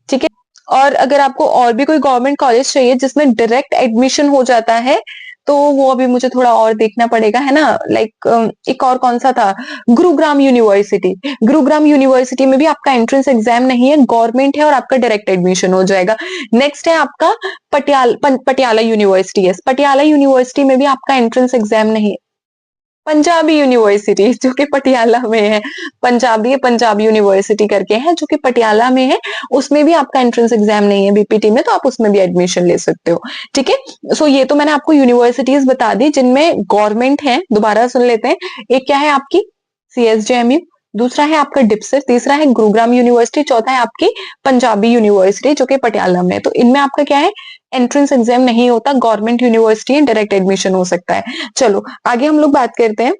ठीक है, और अगर आपको और भी कोई गवर्नमेंट कॉलेज चाहिए जिसमें डायरेक्ट एडमिशन हो जाता है, तो वो अभी मुझे थोड़ा और देखना पड़ेगा, है ना। लाइक एक और कौन सा था, गुरुग्राम यूनिवर्सिटी। गुरुग्राम यूनिवर्सिटी में भी आपका एंट्रेंस एग्जाम नहीं है, गवर्नमेंट है, और आपका डायरेक्ट एडमिशन हो जाएगा। नेक्स्ट है आपका Patiala university. Yes, Patiala university में भी आपका एंट्रेंस एग्जाम नहीं है। पंजाबी यूनिवर्सिटी जो कि पटियाला में है, पंजाब यूनिवर्सिटी करके है जो कि पटियाला में है, उसमें भी आपका एंट्रेंस एग्जाम नहीं है बीपीटी में, तो आप उसमें भी एडमिशन ले सकते हो। ठीक है, सो ये तो मैंने आपको यूनिवर्सिटीज बता दी जिनमें गवर्नमेंट है। दोबारा सुन लेते हैं, एक क्या है आपकी सीएसजेएमयू, दूसरा है आपका डिप्सर, तीसरा है गुरुग्राम यूनिवर्सिटी, चौथा है आपकी पंजाबी यूनिवर्सिटी जो कि पटियाला में है। तो इनमें आपका क्या है, एंट्रेंस एग्जाम नहीं होता, गवर्नमेंट यूनिवर्सिटी है, डायरेक्ट एडमिशन हो सकता है। चलो आगे हम लोग बात करते हैं,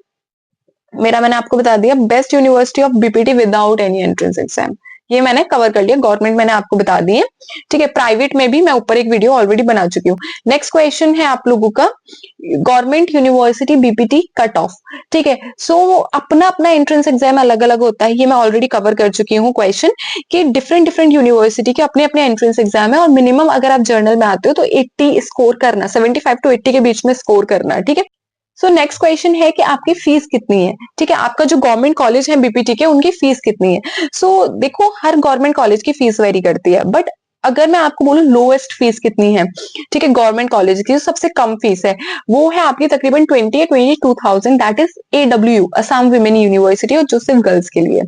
मैंने आपको बता दिया best university of BPT without any entrance exam, ये मैंने कवर कर लिया, गवर्नमेंट मैंने आपको बता दी है। ठीक है, प्राइवेट में भी मैं ऊपर एक वीडियो ऑलरेडी बना चुकी हूँ। नेक्स्ट क्वेश्चन है आप लोगों का, government university BPT cut off. ठीक है, सो अपना अपना एंट्रेंस एग्जाम अलग अलग होता है, ये मैं ऑलरेडी कवर कर चुकी हूँ क्वेश्चन, कि डिफरेंट यूनिवर्सिटी के अपने अपने एंट्रेंस एग्जाम है, और मिनिमम अगर आप जर्नल में आते हो तो 80 स्कोर करना, 75 to 80 के बीच में स्कोर करना। ठीक है, सो नेक्स्ट क्वेश्चन है कि आपकी फीस कितनी है। ठीक है, आपका जो गवर्नमेंट कॉलेज है बीपीटी के, उनकी फीस कितनी है। सो देखो हर गवर्नमेंट कॉलेज की फीस वेरी करती है, बट अगर मैं आपको बोलूं लोएस्ट फीस कितनी है, ठीक है, गवर्नमेंट कॉलेज की जो सबसे कम फीस है वो है आपकी तकरीबन 22,000, that is AWU Assam women university, और जो सिर्फ गर्ल्स के लिए।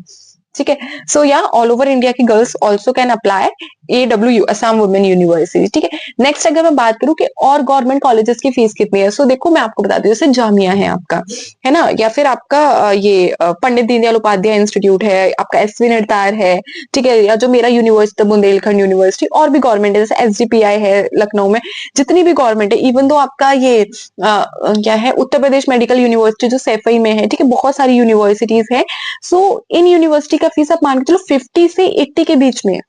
ठीक है। सो या ऑल ओवर इंडिया की girls also can apply AWU, Assam women university, ठीक है। नेक्स्ट अगर मैं बात करूं कि और गवर्नमेंट कॉलेजेस की फीस कितनी है, सो देखो मैं आपको बताती हूँ, जैसे जामिया है आपका, है ना, या फिर आपका पंडित दीनदयाल उपाध्याय इंस्टीट्यूट है, आपका SV निर्तार है, ठीक है, या जो मेरा यूनिवर्सिटी बुंदेलखंड यूनिवर्सिटी, और भी गवर्नमेंट है जैसे SDPI है लखनऊ में, जितनी भी गवर्नमेंट है, इवन दो आपका ये क्या है उत्तर प्रदेश मेडिकल यूनिवर्सिटी जो सैफई में है, ठीक है, बहुत सारी यूनिवर्सिटीज है। सो इन यूनिवर्सिटी का फीस आप मान के चलो 50 से 80 के बीच में है।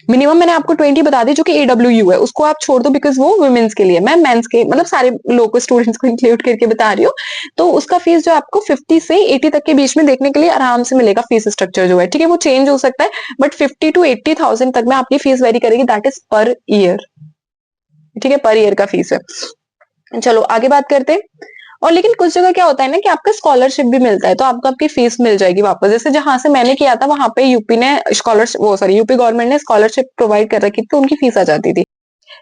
मिनिमम मैंने आपको 20 बता दी जो कि AWU है, उसको आप छोड़ दो बिकॉज वो वुमेन्स के लिए, मैं मेंस के मतलब सारे लोग स्टूडेंट्स को इंक्लूड करके बता रही हूँ। तो उसका फीस जो आपको 50 से 80 तक के बीच में देखने के लिए आराम से मिलेगा। फीस स्ट्रक्चर जो है, ठीक है, वो चेंज हो सकता है, बट 50 to 80,000 तक में आपकी फीस वेरी करेगी, दैट इज पर ईयर, ठीक है, पर ईयर का फीस है। चलो आगे बात करते हैं। और लेकिन कुछ जगह क्या होता है ना कि आपका स्कॉलरशिप भी मिलता है, तो आपको आपकी फीस मिल जाएगी वापस। जैसे जहां से मैंने किया था वहां पे यूपी ने स्कॉलरशिप, वो सॉरी यूपी गवर्नमेंट ने स्कॉलरशिप प्रोवाइड कर रखी थी, तो उनकी फीस आ जाती थी।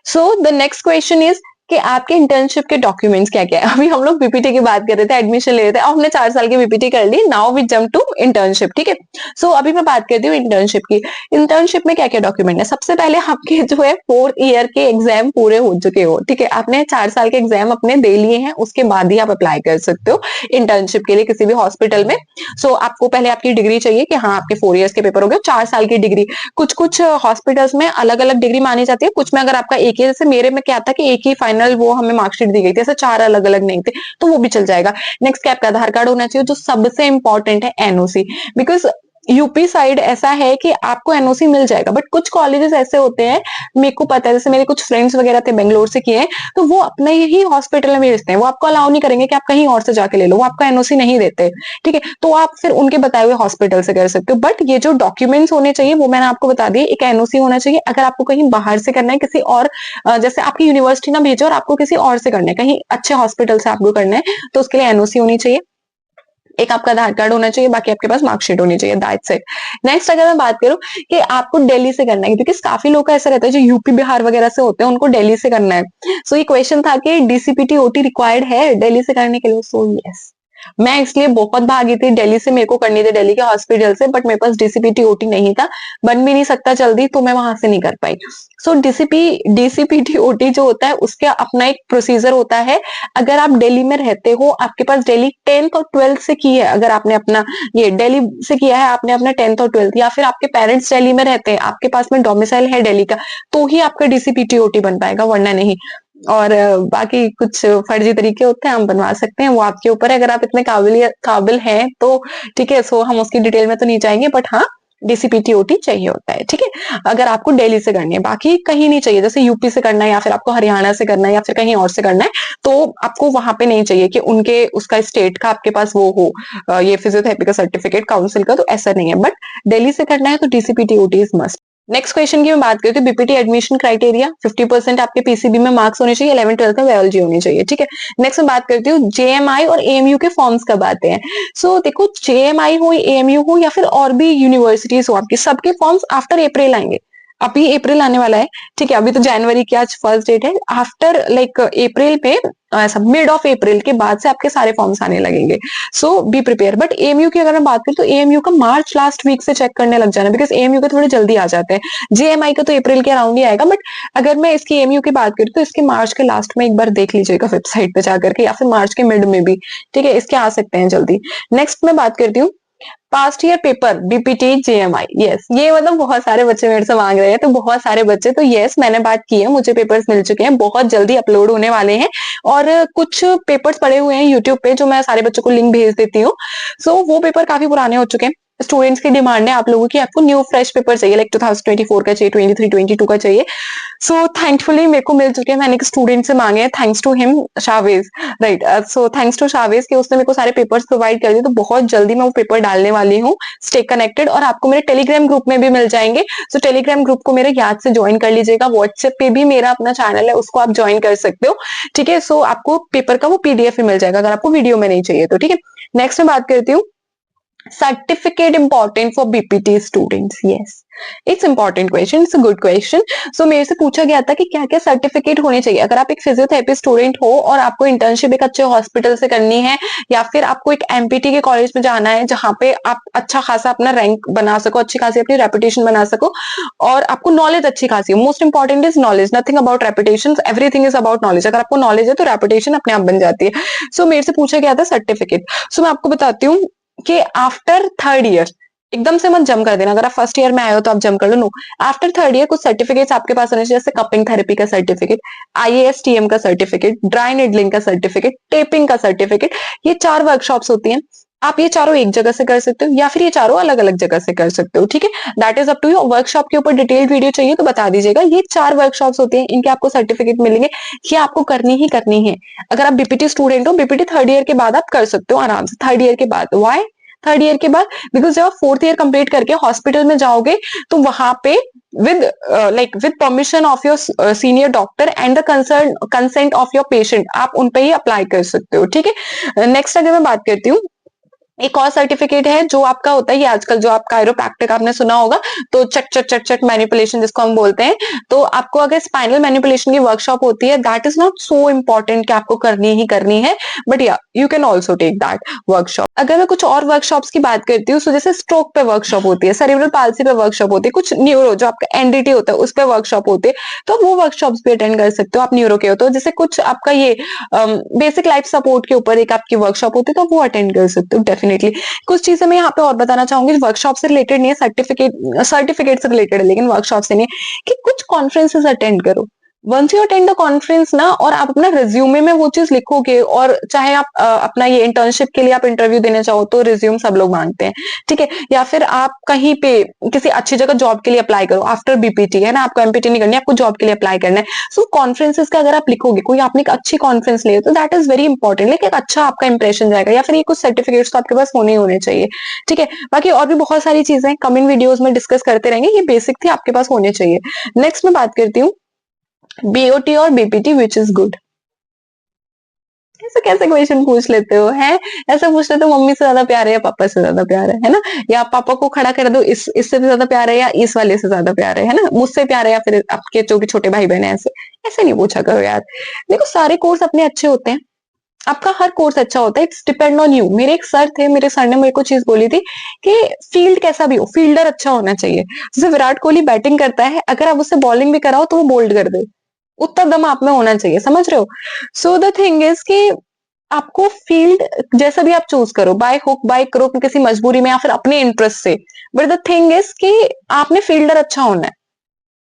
सो द नेक्स्ट क्वेश्चन इज कि आपके इंटर्नशिप के डॉक्यूमेंट्स क्या क्या है। अभी हम लोग बीपीटी की बात कर रहे थे, एडमिशन ले रहे थे, अब हमने 4 साल की बीपीटी कर ली, now we jump to internship, ठीक है। सो अभी मैं बात करती हूँ इंटर्नशिप की। इंटर्नशिप में क्या क्या डॉक्यूमेंट है, सबसे पहले आपके जो है 4th ईयर के एग्जाम पूरे हो चुके हो, ठीक है, आपने 4 साल के एग्जाम अपने दे लिए हैं, उसके बाद ही आप अप्लाई कर सकते हो इंटर्नशिप के लिए किसी भी हॉस्पिटल में। सो आपको पहले आपकी डिग्री चाहिए कि हाँ आपके 4 ईयर्स के पेपर हो गए, 4 साल की डिग्री। कुछ कुछ हॉस्पिटल्स में अलग अलग डिग्री मानी जाती है, कुछ में अगर आपका एक ही, जैसे मेरे में क्या था कि एक ही फाइनल वो हमें मार्कशीट दी गई थी, ऐसे 4 अलग अलग नहीं थे, तो वो भी चल जाएगा। नेक्स्ट क्या आपका आधार कार्ड होना चाहिए, जो सबसे इंपॉर्टेंट है NOC, बिकॉज यूपी साइड ऐसा है कि आपको NOC मिल जाएगा, बट कुछ कॉलेजेस ऐसे होते हैं, मेरे को पता है, जैसे मेरे कुछ फ्रेंड्स वगैरह थे बेंगलोर से किए हैं, तो वो अपने ही हॉस्पिटल में भेजते हैं, वो आपको अलाउ नहीं करेंगे कि आप कहीं और से जाके ले लो, वो आपका NOC नहीं देते, ठीक है। तो आप फिर उनके बताए हुए हॉस्पिटल से कर सकते हो। बट ये जो डॉक्यूमेंट्स होने चाहिए वो मैंने आपको बता दिए, एक NOC होना चाहिए। अगर आपको कहीं बाहर से करना है किसी और, जैसे आपकी यूनिवर्सिटी ना भेजो और आपको किसी और से करना है, कहीं अच्छे हॉस्पिटल से आपको करना है, तो उसके लिए NOC होनी चाहिए, एक आपका आधार कार्ड होना चाहिए, बाकी आपके पास मार्कशीट होनी चाहिए, दैट्स इट। नेक्स्ट अगर मैं बात करूं कि आपको दिल्ली से करना है, बिकॉज काफी लोग का ऐसा रहता है जो यूपी बिहार वगैरह से होते हैं, उनको दिल्ली से करना है। सो ये क्वेश्चन था कि DCPT OT रिक्वायर्ड है दिल्ली से करने के लिए, सो यस। मैं इसलिए बहुत भागी थी दिल्ली से, मेरे को करनी थी दिल्ली के हॉस्पिटल से, बट मेरे पास DCPT OT नहीं था, बन भी नहीं सकता जल्दी, तो मैं वहां से नहीं कर पाई। सो DCPT OT जो होता है उसका अपना एक प्रोसीजर होता है। अगर आप दिल्ली में रहते हो, आपके पास दिल्ली 10th और 12th से की है, अगर आपने अपना ये दिल्ली से किया है, आपने अपना 10th और 12th, या फिर आपके पेरेंट्स दिल्ली में रहते हैं, आपके पास में डोमिसाइल है दिल्ली का, तो ही आपका DCPT OT बन पाएगा, वरना नहीं। और बाकी कुछ फर्जी तरीके होते हैं, हम बनवा सकते हैं, वो आपके ऊपर है, अगर आप इतने काबिल हैं तो, ठीक है। सो हम उसकी डिटेल में तो नहीं जाएंगे, बट हाँ DCPT OT चाहिए होता है, ठीक है, अगर आपको दिल्ली से करनी है, बाकी कहीं नहीं चाहिए। जैसे यूपी से करना है, या फिर आपको हरियाणा से करना है, या फिर कहीं और से करना है, तो आपको वहां पे नहीं चाहिए कि उनके उसका स्टेट का आपके पास वो हो, ये फिजियोथेरेपी का सर्टिफिकेट काउंसिल का, तो ऐसा नहीं है। बट दिल्ली से करना है तो DCPT OT is must. Next question की मैं बात करती हूँ, बीपीटी एडमिशन क्राइटेरिया 50% आपके PCB में मार्क्स होने चाहिए, 11th 12th में बायोलॉजी होनी चाहिए, ठीक है। नेक्स्ट मैं बात करती हूँ JMI और AMU के फॉर्म्स कब आते हैं। सो देखो, JMI हो, AMU हो, या फिर और भी यूनिवर्सिटीज हो, आपके सबके फॉर्म्स आफ्टर अप्रैल आएंगे। अभी अप्रैल आने वाला है, ठीक है, अभी तो जनवरी की आज फर्स्ट डेट है, आफ्टर लाइक अप्रैल पे, ऐसा मिड ऑफ अप्रैल के बाद से आपके सारे फॉर्म्स आने लगेंगे। सो बी प्रिपेयर। बट AMU की अगर मैं बात करूं तो AMU का मार्च लास्ट वीक से चेक करने लग जाना, बिकॉज AMU के थोड़े जल्दी आ जाते हैं। JMI का तो अप्रैल के अराउंड ही आएगा, बट अगर मैं इसकी AMU की बात करूं तो इसके मार्च के लास्ट में एक बार देख लीजिएगा वेबसाइट पे जाकर के, या फिर मार्च के मिड में भी, ठीक है, इसके आ सकते हैं जल्दी। नेक्स्ट मैं बात करती हूँ past year paper BPT JMI, yes, ये मतलब बहुत सारे बच्चे मेरे से मांग रहे हैं, तो बहुत सारे बच्चे, तो यस मैंने बात की है, मुझे पेपर्स मिल चुके हैं, बहुत जल्दी अपलोड होने वाले हैं, और कुछ पेपर्स पड़े हुए हैं यूट्यूब पे, जो मैं सारे बच्चों को लिंक भेज देती हूँ। सो वो पेपर काफी पुराने हो चुके हैं, स्टूडेंट्स की डिमांड है आप लोगों की, आपको न्यू फ्रेश पेपर चाहिए, लाइक 2024 का चाहिए, 23 22 का चाहिए। सो थैंकफुली मेरे को मिल चुके हैं, मैंने एक स्टूडेंट से मांगे हैं, thanks to him, Shavez, right. So thanks to Shavez कि उसने मेरे को सारे पेपर्स प्रोवाइड कर दिए, तो बहुत जल्दी मैं वो पेपर डालने वाली हूँ। स्टे कनेक्टेड, और आपको मेरे टेलीग्राम ग्रुप में भी मिल जाएंगे। सो टेलीग्राम ग्रुप को मेरे याद से ज्वाइन कर लीजिएगा। व्हाट्सएप पे भी मेरा अपना चैनल है, उसको आप ज्वाइन कर सकते हो, ठीक है। सो आपको पेपर का वो PDF भी मिल जाएगा, अगर आपको वीडियो में नहीं चाहिए तो, ठीक है। नेक्स्ट मैं बात करती हूँ certificate important for BPT students? Yes, it's important question, it's a good question. So मेरे से पूछा गया था कि क्या क्या सर्टिफिकेट होने चाहिए अगर आप एक फिजियोथेरेपी स्टूडेंट हो और आपको इंटर्नशिप एक अच्छे हॉस्पिटल से करनी है, या फिर आपको एक एमपीटी के कॉलेज में जाना है जहां पे आप अच्छा खासा अपना रैंक बना सको, अच्छी खासी अपनी रेपुटेशन बना सको, और आपको नॉलेज अच्छी खासी हो। Most important is knowledge, nothing about reputation, everything is about knowledge. अगर आपको नॉलेज है तो रेपुटेशन अपने आप बन जाती है। सो मेरे से पूछा गया था सर्टिफिकेट। सो मैं आपको बताती हूँ कि आफ्टर थर्ड ईयर, एकदम से मत जम कर देना, अगर आप फर्स्ट ईयर में आए हो तो आप जम कर लो, नो। आफ्टर थर्ड ईयर कुछ सर्टिफिकेट्स आपके पास होने चाहिए, जैसे कपिंग थेरेपी का सर्टिफिकेट, आईएएसटीएम का सर्टिफिकेट, ड्राई निडलिंग का सर्टिफिकेट, टेपिंग का सर्टिफिकेट। ये 4 वर्कशॉप्स होती हैं। आप ये चारों एक जगह से कर सकते हो या फिर ये चारों अलग अलग जगह से कर सकते हो, ठीक है। That is up to you. Workshop के ऊपर डिटेल्ड वीडियो चाहिए तो बता दीजिएगा। ये 4 वर्कशॉप्स होती हैं, इनके आपको सर्टिफिकेट मिलेंगे। ये आपको करनी ही करनी है। अगर आप बीपीटी स्टूडेंट हो, बीपीटी थर्ड ईयर के बाद आप कर सकते हो आराम से, थर्ड ईयर के बाद। वाई थर्ड ईयर के बाद? बिकॉज जब आप फोर्थ ईयर कंप्लीट करके हॉस्पिटल में जाओगे तो वहां पे with with permission of your senior doctor and the consent of your patient आप उन पे ही अप्लाई कर सकते हो, ठीक है। नेक्स्ट अगर मैं बात करती हूँ, एक और सर्टिफिकेट है जो आपका होता है, ये आजकल जो आप कायरोप्रैक्टिक आपने सुना होगा, तो चट चट चट चट मैनिपुलेशन जिसको हम बोलते हैं, तो आपको अगर स्पाइनल मैनिपुलेशन की वर्कशॉप होती है, that is not so important कि आपको करनी ही करनी है, बट या you can also take that workshop. अगर मैं कुछ और वर्कशॉप्स की बात करती हूँ, तो जैसे स्ट्रोक पे वर्कशॉप होती है, सेरेब्रल पाल्सी पे वर्कशॉप होती है, कुछ न्यूरो जो आपका एनडीटी होता है उस पर वर्कशॉप होती है, तो वो वर्कशॉप्स भी अटेंड कर सकते हो आप न्यूरो के हो तो। जैसे कुछ आपका ये बेसिक लाइफ सपोर्ट के ऊपर एक आपकी वर्कशॉप होती है, तो वो अटेंड कर सकते हो डेफिनेटली। कुछ चीजें मैं यहाँ पे और बताना चाहूंगी, वर्कशॉप से रिलेटेड नहीं है, सर्टिफिकेट से रिलेटेड है, लेकिन वर्कशॉप से नहीं है, कि कुछ कॉन्फ्रेंसेस अटेंड करो। Once you attend the conference ना, और आप अपना रिज्यूमे में वो चीज लिखोगे, और चाहे आप अपना ये इंटर्नशिप के लिए आप इंटरव्यू देने चाहो तो रिज्यूम सब लोग मांगते हैं, ठीक है। या फिर आप कहीं पे किसी अच्छी जगह जॉब के लिए अप्लाई करो आफ्टर बीपीटी, है ना, आपको एमपीटी नहीं करनी, आपको जॉब के लिए अप्लाई करना है। सो कॉन्फ्रेंसेस का अगर आप लिखोगे, कोई आपने एक अच्छी कॉन्फ्रेंस ले तो दैट इज वेरी इंपॉर्टेंट, लेकिन एक अच्छा आपका इंप्रेशन जाएगा। या फिर ये कुछ सर्टिफिकेट्स तो आपके पास होने ही होने चाहिए, ठीक है। बाकी और भी बहुत सारी चीजें कमिंग वीडियोज में डिस्कस करते रहेंगे, ये बेसिक थी, आपके पास होने चाहिए। नेक्स्ट मैं बात करती हूँ बीओटी और बीपीटी विच इज गुड। ऐसे कैसे क्वेश्चन पूछ लेते हो, है ऐसा पूछ लेते हो, मम्मी से ज्यादा प्यार है या पापा से ज्यादा प्यार है ना, या पापा को खड़ा कर दो, इससे भी ज्यादा प्यार है या इस वाले से ज्यादा प्यार है ना, मुझसे प्यार है या फिर आपके जो भी छोटे भाई बहन है, ऐसे ऐसे नहीं पूछा करो यार। देखो सारे कोर्स अपने अच्छे होते हैं, आपका हर कोर्स अच्छा होता है, इट्स डिपेंड ऑन यू। मेरे एक सर थे, मेरे सर ने मेरे को चीज बोली थी कि फील्ड कैसा भी हो, फील्डर अच्छा होना चाहिए। जैसे विराट कोहली बैटिंग करता है, अगर आप उससे बॉलिंग भी कराओ तो वो बोल्ड कर दे, उतना दम आप में होना चाहिए, समझ रहे हो। सो द थिंग इज कि आपको फील्ड जैसा भी आप चूज करो, बाय हुक बाय क्रुक, किसी मजबूरी में या फिर अपने इंटरेस्ट से, बट द थिंग इज कि आपने फील्डर अच्छा होना है,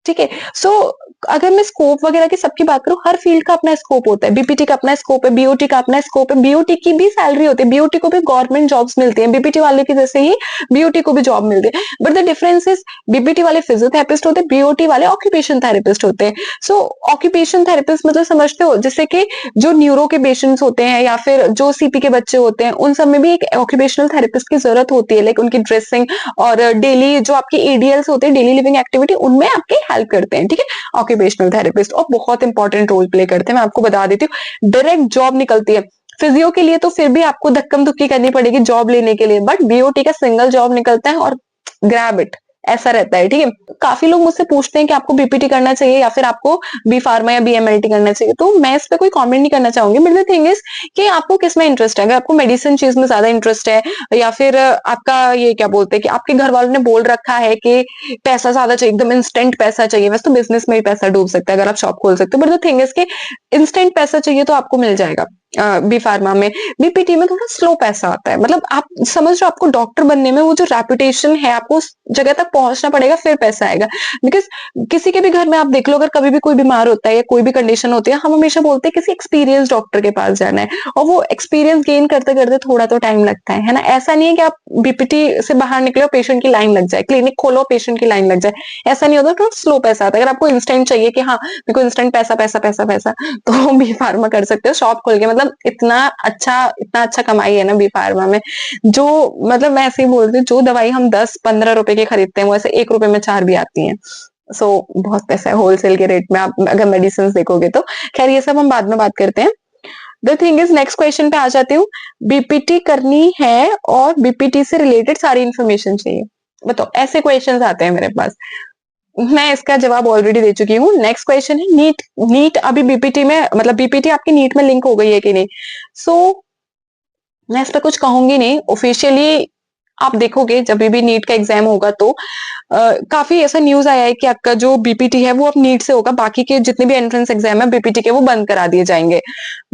ठीक है। सो अगर मैं स्कोप वगैरह की सबकी बात करूं, हर फील्ड का अपना स्कोप होता है, बीपीटी का अपना स्कोप है, बीओटी का अपना स्कोप है, बीओटी की भी सैलरी होती है, बीओटी को भी गवर्नमेंट जॉब्स मिलती हैं, बीपीटी वाले की जैसे ही बीओटी को भी जॉब मिलती है, but the difference is BPT वाले फिजियोथेरेपिस्ट होते हैं, बीओटी वाले ऑक्यूपेशन थेरेपिस्ट होते हैं। सो ऑक्यूपेशन थेरेपिस्ट मतलब समझते हो, जैसे कि जो न्यूरो के पेशेंट्स होते हैं या फिर जो सीपी के बच्चे होते हैं, उन सब में भी एक ऑक्यूपेशनल थेरेपिस्ट की जरूरत होती है, लाइक उनकी ड्रेसिंग और डेली जो आपकी एडीएल्स होते हैं, डेली लिविंग एक्टिविटी, उनमें आपकी हेल्प करते हैं, ठीक है, ऑक्यूपेशनल थेरेपिस्ट, और बहुत इंपॉर्टेंट रोल प्ले करते हैं। मैं आपको बता देती हूँ, डायरेक्ट जॉब निकलती है फिजियो के लिए, तो फिर भी आपको धक्कम धुक्की करनी पड़ेगी जॉब लेने के लिए, बट बीओटी का सिंगल जॉब निकलता है और ग्रैब इट, ऐसा रहता है, ठीक है। काफी लोग मुझसे पूछते हैं कि आपको बीपीटी करना चाहिए या फिर आपको बी फार्मा या बीएमएलटी करना चाहिए, तो मैं इस पे कोई कमेंट नहीं करना चाहूंगी, बट द थिंग इज कि आपको किस में इंटरेस्ट है। अगर आपको मेडिसिन चीज में ज्यादा इंटरेस्ट है, या फिर आपका ये क्या बोलते हैं कि आपके घर वालों ने बोल रखा है कि पैसा ज्यादा चाहिए, एकदम इंस्टेंट पैसा चाहिए, वैसे तो बिजनेस में ही पैसा डूब सकता है अगर आप शॉप खोल सकते हो, बट द थिंग इज कि इंस्टेंट पैसा चाहिए तो आपको मिल जाएगा बी फार्मा में। बीपीटी में थोड़ा स्लो पैसा आता है, मतलब आप समझ रहे हो, आपको डॉक्टर बनने में वो जो रेपुटेशन है, आपको उस जगह तक पहुंचना पड़ेगा, फिर पैसा आएगा। बिकॉज किसी के भी घर में आप देख लो, अगर कभी भी कोई बीमार होता है या कोई भी कंडीशन होती है, हम हमेशा बोलते हैं किसी एक्सपीरियंस डॉक्टर के पास जाना है, और वो एक्सपीरियंस गेन करते करते थोड़ा तो टाइम लगता है ना। ऐसा नहीं है कि आप बीपीटी से बाहर निकले पेशेंट की लाइन लग जाए, क्लिनिक खोलो पेशेंट की लाइन लग जाए, ऐसा नहीं होता, तो स्लो पैसा आता है। अगर आपको इंस्टेंट चाहिए कि हाँ मेरे को इंस्टेंट पैसा पैसा पैसा पैसा, तो बी फार्मा कर सकते हो शॉप खोल के, मतलब इतना अच्छा कमाई है ना बी फार्मा में, जो मतलब मैं ऐसे ही बोलती हूँ, जो दवाई हम 10-15 रुपए की खरीदते हैं वो ऐसे 1 रुपए में 4 भी आती हैं। सो बहुत पैसा है होलसेल के रेट में, आप अगर मेडिसिन देखोगे तो। खैर ये सब हम बाद में बात करते हैं। The thing is next question पे आ जाती हूँ। बीपीटी करनी है और बीपीटी से रिलेटेड सारी इंफॉर्मेशन चाहिए। बताओ, ऐसे क्वेश्चंस आते हैं मेरे पास। मैं इसका जवाब ऑलरेडी दे चुकी हूँ। नेक्स्ट क्वेश्चन है नीट। नीट अभी बीपीटी में, मतलब बीपीटी आपकी नीट में लिंक हो गई है कि नहीं? सो मैं इस पे कुछ कहूंगी नहीं। ऑफिशियली आप देखोगे जब भी नीट का एग्जाम होगा तो काफी ऐसा न्यूज आया है कि आपका जो बीपीटी है वो अब नीट से होगा, बाकी के जितने भी एंट्रेंस एग्जाम है बीपीटी के वो बंद करा दिए जाएंगे।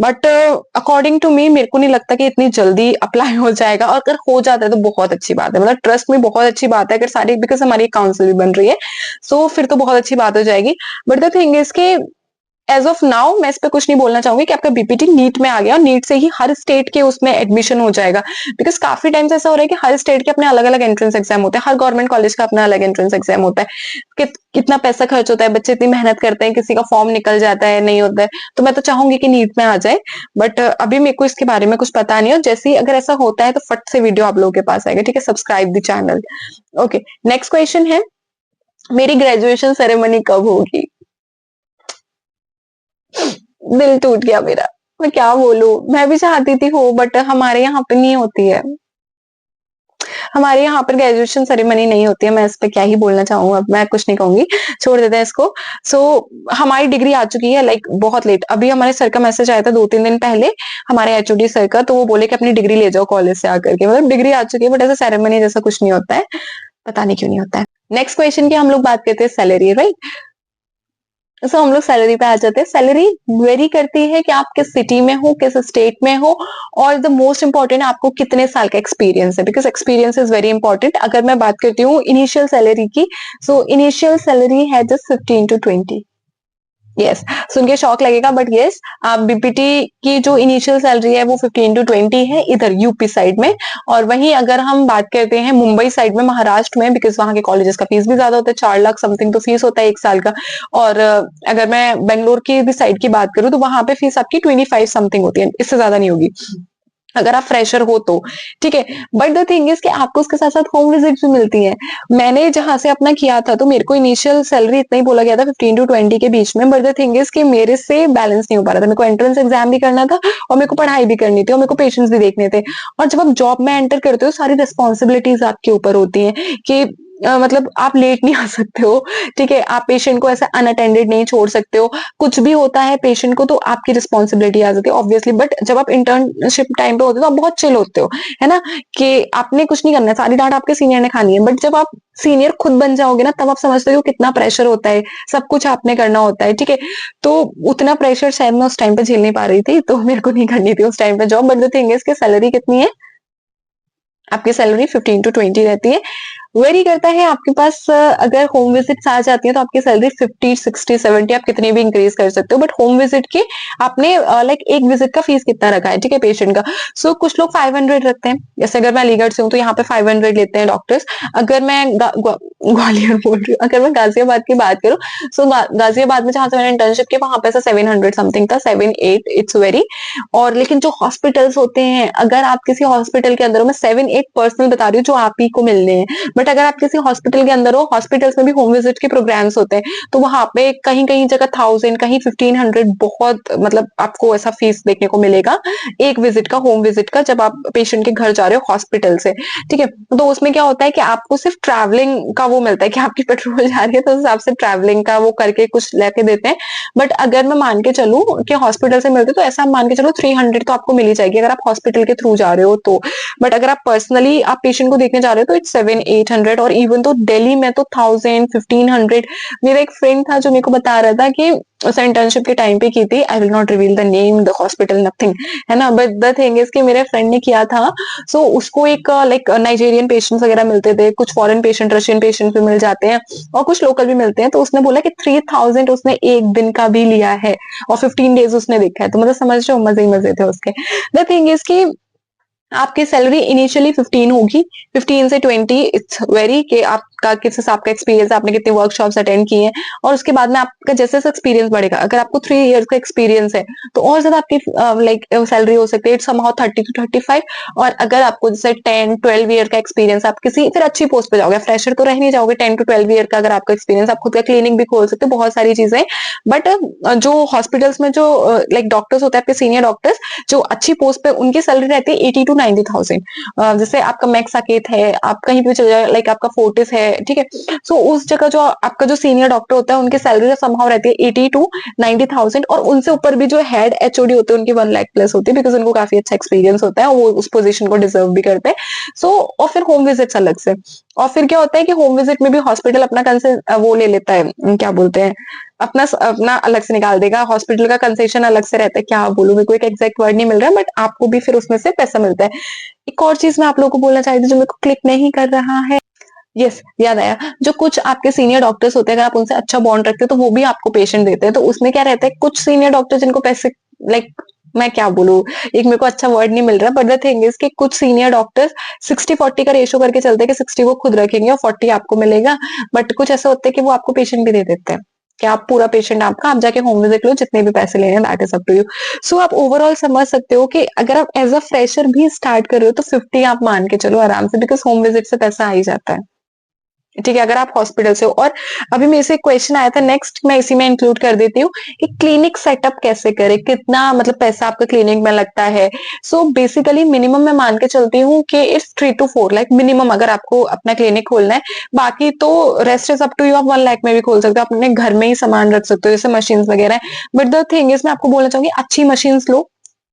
बट अकॉर्डिंग टू मी, मेरे को नहीं लगता कि इतनी जल्दी अप्लाई हो जाएगा, और अगर हो जाता है तो बहुत अच्छी बात है, मतलब ट्रस्ट में बहुत अच्छी बात है अगर सारी, बिकॉज हमारी काउंसिल भी बन रही है, सो फिर तो बहुत अच्छी बात हो जाएगी। बट द थिंग इज के एज ऑफ नाउ मैं इस पे कुछ नहीं बोलना चाहूंगी कि आपका बीपीटी नीट में आ गया और नीट से ही हर स्टेट के उसमें एडमिशन हो जाएगा। बिकॉज काफी टाइम से ऐसा हो रहा है कि हर स्टेट के अपने अलग अलग एंट्रेंस एग्जाम होते हैं, हर गवर्नमेंट कॉलेज का अपना अलग एंट्रेंस एग्जाम होता है। कितना पैसा खर्च होता है, बच्चे इतनी मेहनत करते हैं, किसी का फॉर्म निकल जाता है, नहीं होता है। तो मैं तो चाहूंगी कि नीट में आ जाए, बट अभी मेरे को इसके बारे में कुछ पता नहीं है। जैसे ही अगर ऐसा होता है तो फट से वीडियो आप लोगों के पास आएगा, ठीक है? Subscribe the channel. Okay, next question है, मेरी ग्रेजुएशन सेरेमनी कब होगी? दिल टूट गया मेरा। मैं क्या बोलूं, मैं भी चाहती थी हो, बट हमारे यहाँ पे नहीं होती है। हमारे यहाँ पर ग्रेजुएशन सेरेमनी नहीं होती है। मैं इस पे क्या ही बोलना चाहूंगा, अब मैं कुछ नहीं कहूंगी, छोड़ देते हैं इसको। सो हमारी डिग्री आ चुकी है, लाइक बहुत लेट। अभी हमारे सर का मैसेज आया था 2-3 दिन पहले, हमारे एचओडी सर का, तो वो बोले कि अपनी डिग्री ले जाओ कॉलेज से आकर के। मतलब डिग्री आ चुकी है, बट ऐसा सेरेमनी जैसा कुछ नहीं होता है, पता नहीं क्यों नहीं होता है। नेक्स्ट क्वेश्चन की हम लोग बात करते हैं सैलरी, राइट? हम लोग सैलरी पे आ जाते हैं। सैलरी वेरी करती है कि आप किस सिटी में हो, किस स्टेट में हो, और द मोस्ट इंपॉर्टेंट आपको कितने साल का एक्सपीरियंस है, because experience is very important. अगर मैं बात करती हूँ इनिशियल सैलरी की, सो इनिशियल सैलरी है जस्ट 15 to 20। यस, सुन के शॉक लगेगा, बट यस, आप बीपीटी की जो इनिशियल सैलरी है वो 15 to 20 है इधर यूपी साइड में। और वहीं अगर हम बात करते हैं मुंबई साइड में, महाराष्ट्र में, बिकॉज वहां के कॉलेजेस का फीस भी ज्यादा होता है, 4 लाख समथिंग तो फीस होता है 1 साल का। और अगर मैं बेंगलोर की भी साइड की बात करूँ तो वहां पे फीस आपकी 25 समथिंग होती है, इससे ज्यादा नहीं होगी अगर आप फ्रेशर हो तो, ठीक है? बट द थिंग इज कि आपको उसके साथ साथ होम विजिट भी मिलती है। मैंने जहां से अपना किया था तो मेरे को इनिशियल सैलरी इतना ही बोला गया था, 15 to 20 के बीच में। बट द थिंग इज कि मेरे से बैलेंस नहीं हो पा रहा था, मेरे को एंट्रेंस एग्जाम भी करना था और मेरे को पढ़ाई भी करनी थी और मेरे को पेशेंट्स भी देखने थे। और जब आप जॉब में एंटर करते हो, सारी रिस्पॉन्सिबिलिटीज आपके ऊपर होती है कि मतलब आप लेट नहीं आ सकते हो, ठीक है? आप पेशेंट को ऐसे अनअटेंडेड नहीं छोड़ सकते हो। कुछ भी होता है पेशेंट को तो आपकी रिस्पॉन्सिबिलिटी आ जाती है ऑब्वियसली। बट जब आप इंटर्नशिप टाइम पे होते हो तो आप बहुत चिल होते हो, है ना? कि आपने कुछ नहीं करना है, सारी डांट आपके सीनियर ने खानी है। बट जब आप सीनियर खुद बन जाओगे ना, तब आप समझते हो कितना प्रेशर होता है, सब कुछ आपने करना होता है, ठीक है? तो उतना प्रेशर शायद मैं उस टाइम पे झेल नहीं पा रही थी, तो मेरे को नहीं करनी थी उस टाइम पे job. But the thing is कि सैलरी कितनी है? आपकी सैलरी 15 to 20 रहती है। वेरी करता है आपके पास, अगर होम विजिट्स आ जाती है तो आपकी सैलरी 50, 60, 70 आप कितनी भी इंक्रीज कर सकते हो। बट होम विजिट के आपने लाइक एक विजिट का फीस कितना रखा है, ठीक है, पेशेंट का? सो कुछ लोग 500 रखते हैं। जैसे अगर मैं अलीगढ़ से हूँ तो यहाँ पे 500 लेते हैं डॉक्टर्स। अगर मैं ग्वालियर बोल रही हूँ, अगर मैं गाजियाबाद की बात करूँ, सो गाजियाबाद में जहां से मैंने इंटर्नशिप किया वहां पे ऐसा 700 समथिंग था, 7-8, इट्स वेरी। और लेकिन जो हॉस्पिटल्स होते हैं, अगर आप किसी हॉस्पिटल के अंदर हो, मैं 7-8 पर्सनल बता रही हूँ जो आप ही को मिलने हैं, बट अगर आप किसी हॉस्पिटल के अंदर हो, हॉस्पिटल्स में भी होम विजिट के प्रोग्राम्स होते हैं, तो वहां पे कहीं कहीं जगह 1000, कहीं 1500, बहुत मतलब आपको ऐसा फीस देखने को मिलेगा एक विजिट का, होम विजिट का, जब आप पेशेंट के घर जा रहे हो हॉस्पिटल से, ठीक है? तो उसमें क्या होता है कि आपको सिर्फ ट्रैवलिंग का वो मिलता है कि आपकी पेट्रोल जा रही है तो उस हिसाब से ट्रैवलिंग का वो करके कुछ लेके देते हैं। बट अगर मैं मान के चलूं कि हॉस्पिटल से मिलते तो ऐसा मान के चलो 300 तो आपको मिल ही जाएगी अगर आप हॉस्पिटल के थ्रू जा रहे हो तो। बट अगर आप पर्सनली आप पेशेंट को देखने जा रहे हो तो इट्स 700-800, और इवन तो दिल्ली में तो 1000-1500। मेरा एक फ्रेंड था जो मेरे को बता रहा था कि उसे इंटर्नशिप के टाइम पे की थी, I will not reveal the name, the hospital, nothing, है ना? बट द थिंग इज कि मेरे फ्रेंड ने किया था, सो उसको एक लाइक नाइजेरियन पेशेंट्स वगैरह मिलते थे, कुछ फॉरेन पेशेंट, रशियन पेशेंट भी मिल जाते हैं और कुछ लोकल भी मिलते हैं। तो उसने बोला कि 3000 उसने एक दिन का भी लिया है और 15 डेज उसने देखा है। तो मतलब समझ रहे हो, मजे ही मजे थे उसके। द थिंग इज कि आपकी सैलरी इनिशियली 15 होगी, 15 से 20 इट्स वेरी, कि आप आपका किस हिसाब का एक्सपीरियंस, आपने कितने वर्कशॉप्स अटेंड किए हैं, और उसके बाद में आपका जैसे जैसे एक्सपीरियंस बढ़ेगा, अगर आपको 3 इयर्स का एक्सपीरियंस है तो और ज्यादा आपकी लाइक सैलरी हो सकती है, इट्स समहाउ 30 to 35। और अगर आपको जैसे 10-12 ईयर का एक्सपीरियंस, आप किसी फिर अच्छी पोस्ट पे जाओगे, फ्रेशर तो रह नहीं जाओगे। 10 to 12 ईयर का अगर आपका एक्सपीरियंस, आप खुद का क्लिनिक भी खोल सकते हो, बहुत सारी चीजें। बट जो हॉस्पिटल्स में जो लाइक डॉक्टर्स होते हैं, आपके सीनियर डॉक्टर्स जो अच्छी पोस्ट पे, उनकी सैलरी रहती है 80 to 90,000। जैसे आपका मैक्स साकेत है, आप कहीं भी चले जाओ, लाइक आपका फोर्टिस है, ठीक है। सो उस जगह जो आपका जो सीनियर डॉक्टर होता है, उनकी सैलरी समहाउ रहती है 80 to 90,000, और उनसे ऊपर भी जो हेड एचओडी होते हैं, उनकी 1 लाख प्लस होती है, बिकॉज उनको काफी अच्छा एक्सपीरियंस होता है और वो उस पोजीशन को डिजर्व भी करते हैं। सो और फिर होम विजिट्स अलग से। और फिर क्या होता है कि होम विजिट में भी हॉस्पिटल अपना वो ले लेता है, क्या बोलते हैं, अपना अपना अलग से निकाल देगा। हॉस्पिटल का कंसेशन अलग से रहता है, क्या बोलूं, मेरे को एक एग्जैक्ट वर्ड नहीं मिल रहा, बट आपको भी फिर उसमें से पैसा मिलता है। एक और चीज मैं आप लोगों को बोलना चाहती थी जो मेरे को क्लिक नहीं कर रहा है। यस, याद आया। जो कुछ आपके सीनियर डॉक्टर्स होते हैं, अगर आप उनसे अच्छा बॉन्ड रखते हैं तो वो भी आपको पेशेंट देते हैं। तो उसमें क्या रहता है, कुछ सीनियर डॉक्टर जिनको पैसे, लाइक मैं क्या बोलूं, एक मेरे को अच्छा वर्ड नहीं मिल रहा, बट द थिंग इज कि कुछ सीनियर डॉक्टर्स 60-40 का रेशो करके चलते हैं कि 60 वो खुद रखेंगे और 40 आपको मिलेगा। बट कुछ ऐसा होता है कि वो आपको पेशेंट भी दे देते हैं, कि आप पूरा पेशेंट आपका, आप जाके होम विजिट लो, जितने भी पैसे लेने हैं, that is up to you. So आप ओवरऑल समझ सकते हो कि अगर आप एज अ फ्रेशर भी स्टार्ट कर रहे हो तो 50 आप मान के चलो आराम से, बिकॉज होम विजिट से पैसा आ ही जाता है। ठीक है, अगर आप हॉस्पिटल से हो। और अभी मेरे से क्वेश्चन आया था, नेक्स्ट मैं इसी में इंक्लूड कर देती हूँ कि क्लिनिक सेटअप कैसे करें, कितना मतलब पैसा आपका क्लिनिक में लगता है। सो बेसिकली मिनिमम मैं मान के चलती हूँ कि इट्स 3 to 4 लाख मिनिमम, अगर आपको अपना क्लिनिक खोलना है। बाकी तो rest is up to you, आप 1 लाख में भी खोल सकते हो, अपने घर में ही सामान रख सकते हो, जैसे मशीन वगैरह। बट द थिंग इज, मैं आपको बोलना चाहूंगी, अच्छी मशीन लो,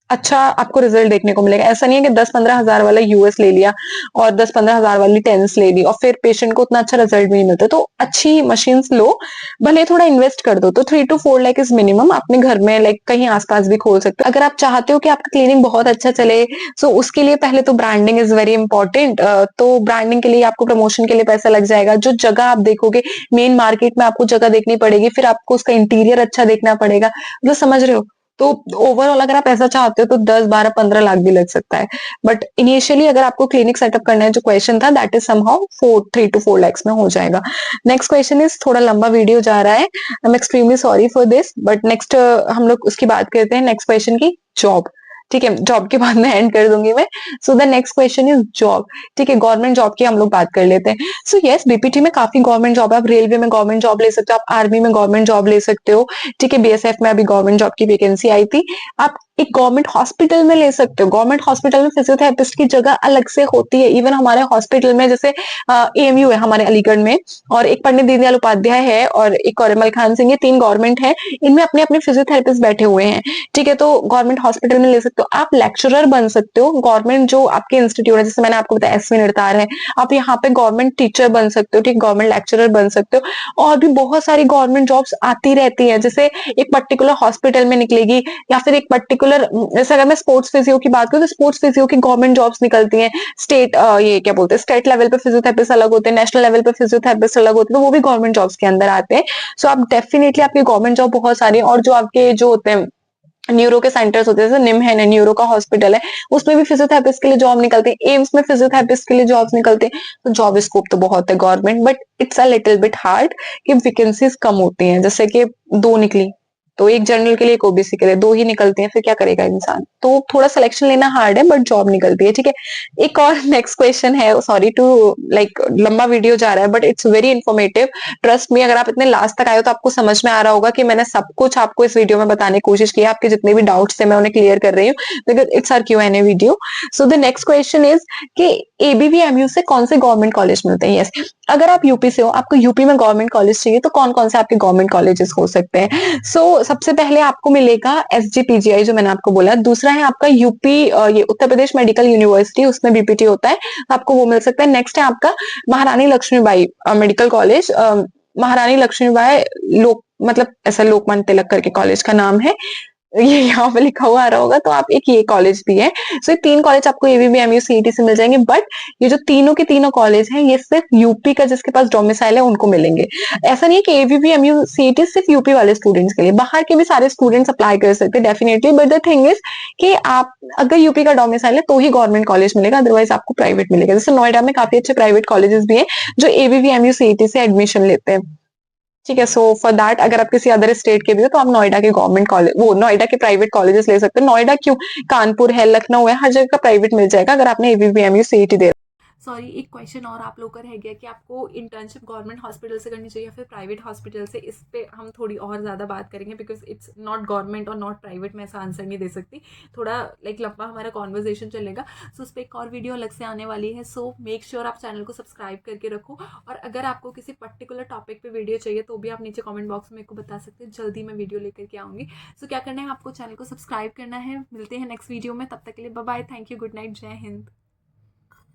अच्छा आपको रिजल्ट देखने को मिलेगा। ऐसा नहीं है कि 10-15 हजार वाला यूएस ले लिया और 10-15 हजार वाली टेंस ले ली और फिर पेशेंट को उतना अच्छा रिजल्ट भी नहीं मिलता। तो अच्छी मशीन्स लो, भले थोड़ा इन्वेस्ट कर दो। तो 3 to 4 लाख इज मिनिमम, अपने घर में लाइक कहीं आसपास भी खोल सकते हो। अगर आप चाहते हो कि आपका क्लिनिक बहुत अच्छा चले, सो उसके लिए पहले तो ब्रांडिंग इज वेरी इंपॉर्टेंट। तो ब्रांडिंग के लिए आपको प्रमोशन के लिए पैसा लग जाएगा। जो जगह आप देखोगे, मेन मार्केट में आपको जगह देखनी पड़ेगी, फिर आपको उसका इंटीरियर अच्छा देखना पड़ेगा, मतलब समझ रहे हो। तो ओवरऑल अगर आप ऐसा चाहते हो तो 10, 12, 15 लाख भी लग सकता है। बट इनिशियली अगर आपको क्लिनिक सेटअप करना है, जो क्वेश्चन था, that is somehow 3 to 4 lakhs में हो जाएगा। नेक्स्ट क्वेश्चन इज, थोड़ा लंबा वीडियो जा रहा है, I am extremely sorry for this, but next हम लोग उसकी बात करते हैं। नेक्स्ट क्वेश्चन की, जॉब। ठीक है, जॉब के बाद में एंड कर दूंगी मैं। सो the next question is job. ठीक है, गवर्नमेंट जॉब की हम लोग बात कर लेते हैं। सो यस, बीपीटी में काफी गवर्नमेंट जॉब है। आप रेलवे में गवर्नमेंट जॉब ले सकते हो, आप आर्मी में गवर्नमेंट जॉब ले सकते हो। ठीक है, बीएसएफ में अभी गवर्नमेंट जॉब की वैकेंसी आई थी। आप एक गवर्नमेंट हॉस्पिटल में ले सकते हो। गवर्नमेंट हॉस्पिटल में फिजियोथेरेपिस्ट की जगह अलग से होती है। इवन हमारे हॉस्पिटल में, जैसे एएमयू है हमारे अलीगढ़ में, और एक पंडित दीनदयाल उपाध्याय है, और एक और मलखान सिंह, ये 3 गवर्नमेंट है। इनमें अपने अपने फिजियोथेरेपिस्ट बैठे हुए हैं। ठीक है, तो गवर्नमेंट हॉस्पिटल में ले सकते हो। आप लेक्चरर बन सकते हो, गवर्नमेंट जो आपके इंस्टीट्यूट है, जैसे मैंने आपको बताया एसवी निर्तार है, आप यहाँ पे गवर्नमेंट टीचर बन सकते हो। ठीक, गवर्नमेंट लेक्चरर बन सकते हो। और भी बहुत सारी गवर्नमेंट जॉब्स आती रहती है, जैसे एक पर्टिकुलर हॉस्पिटल में निकलेगी, या फिर एक पर्टिकुलर, जैसे अगर मैं स्पोर्ट्स फिजियो की बात करूं तो स्पोर्ट्स फिजियो की गवर्नमेंट जॉब्स निकलती हैं। स्टेट ये क्या बोलते हैं, स्टेट लेवल पे फिजियोथेरेपिस्ट अलग होते हैं, नेशनल लेवल पे फिजियोथेरेपिस्ट अलग होते हैं, तो वो भी गवर्नमेंट जॉब्स के अंदर आते हैं। सो आप डेफिनेटली, आपकी गवर्नमेंट जॉब बहुत सारी है। और जो आपके जो होते हैं न्यूरो के सेंटर्स होते हैं, जैसे निम है, न्यूरो का हॉस्पिटल है, उसमें भी फिजियोथेरेपिस्ट के लिए जॉब निकलती है। एम्स में फिजियोथेरेपिस्ट के लिए जॉब्स निकलते हैं। तो जॉब स्कोप तो बहुत है government, but it's a little bit hard कि वैकेंसीज कम होती हैं। जैसे कि 2 निकली तो एक जनरल के लिए, एक ओबीसी के लिए, 2 ही निकलती हैं, फिर क्या करेगा इंसान। तो थोड़ा सिलेक्शन लेना हार्ड है, बट जॉब निकलती है। ठीक है, एक और नेक्स्ट क्वेश्चन है, सॉरी टू लाइक लंबा वीडियो जा रहा है, but it's very informative. Trust me, अगर आप इतने लास्ट तक आए हो तो आपको समझ में आ रहा होगा कि मैंने सब कुछ आपको इस वीडियो में बताने की कोशिश की है। आपके जितने भी डाउट्स थे मैं उन्हें क्लियर कर रही हूँ, because it's our Q&A video. So the next question is कि एबीवीएमयू से कौन से गवर्नमेंट कॉलेज मिलते हैं। यस, अगर आप यूपी से हो, आपको यूपी में गवर्नमेंट कॉलेज चाहिए, तो कौन कौन से आपके गवर्नमेंट कॉलेजेस हो सकते हैं। सो सबसे पहले आपको मिलेगा एसजीपीजीआई, जो मैंने आपको बोला। दूसरा है आपका यूपी, ये उत्तर प्रदेश मेडिकल यूनिवर्सिटी, उसमें बीपीटी होता है, तो आपको वो मिल सकता है। नेक्स्ट है आपका महारानी लक्ष्मीबाई मेडिकल कॉलेज, महारानी लक्ष्मीबाई लोक मतलब ऐसा लोकमान्य तिलक करके कॉलेज का नाम है। ये यहाँ पे लिखा हुआ आ रहा होगा, तो आप एक ये कॉलेज भी है। सो ये 3 कॉलेज आपको एबीबी एमयू सीईटी से मिल जाएँगे, बट ये जो तीनों के तीनों कॉलेज हैं, ये सिर्फ यूपी का जिसके पास डोमिसाइल है उनको मिलेंगे। ऐसा नहीं है कि एबीबी एमयू सीईटी सिर्फ यूपी वाले स्टूडेंट्स के लिए, बाहर के भी सारे स्टूडेंट्स अप्लाई कर सकते हैं definitely, but the thing is कि आप अगर यूपी का डोमिसाइल है तो ही गवर्नमेंट कॉलेज मिलेगा, अदरवाइज़ आपको प्राइवेट मिलेगा। जैसे नोएडा में काफ़ी अच्छे प्राइवेट कॉलेजेस भी हैं, जो एबीबी एमयू सीईटी से एडमिशन लेते हैं। ठीक है, सो फॉर दैट अगर आप किसी अदर स्टेट के भी हो तो आप नोएडा के गवर्नमेंट कॉलेज, वो नोएडा के प्राइवेट कॉलेजेस ले सकते हैं। नोएडा क्यों, कानपुर है, लखनऊ है, हर जगह का प्राइवेट मिल जाएगा अगर आपने एबीबीएमयू सीईटी दे। सॉरी, एक क्वेश्चन और आप लोग का रह गया कि आपको इंटर्नशिप गवर्नमेंट हॉस्पिटल से करनी चाहिए या फिर प्राइवेट हॉस्पिटल से। इस पे हम थोड़ी और ज़्यादा बात करेंगे बिकॉज इट्स नॉट गवर्नमेंट और नॉट प्राइवेट, मैं ऐसा आंसर नहीं दे सकती। थोड़ा लाइक लंबा हमारा कॉन्वर्जेशन चलेगा, सो उस पर एक और वीडियो अलग से आने वाली है। सो मेक श्योर आप चैनल को सब्सक्राइब करके रखो, और अगर आपको किसी पर्टिकुलर टॉपिक पे वीडियो चाहिए तो भी आप नीचे कमेंट बॉक्स में मेरे को बता सकते हैं, जल्दी मैं वीडियो लेकर के आऊँगी। सो क्या करना है, आपको चैनल को सब्सक्राइब करना है। मिलते हैं नेक्स्ट वीडियो में, तब तक के लिए bye bye, thank you, good night, Jai Hind.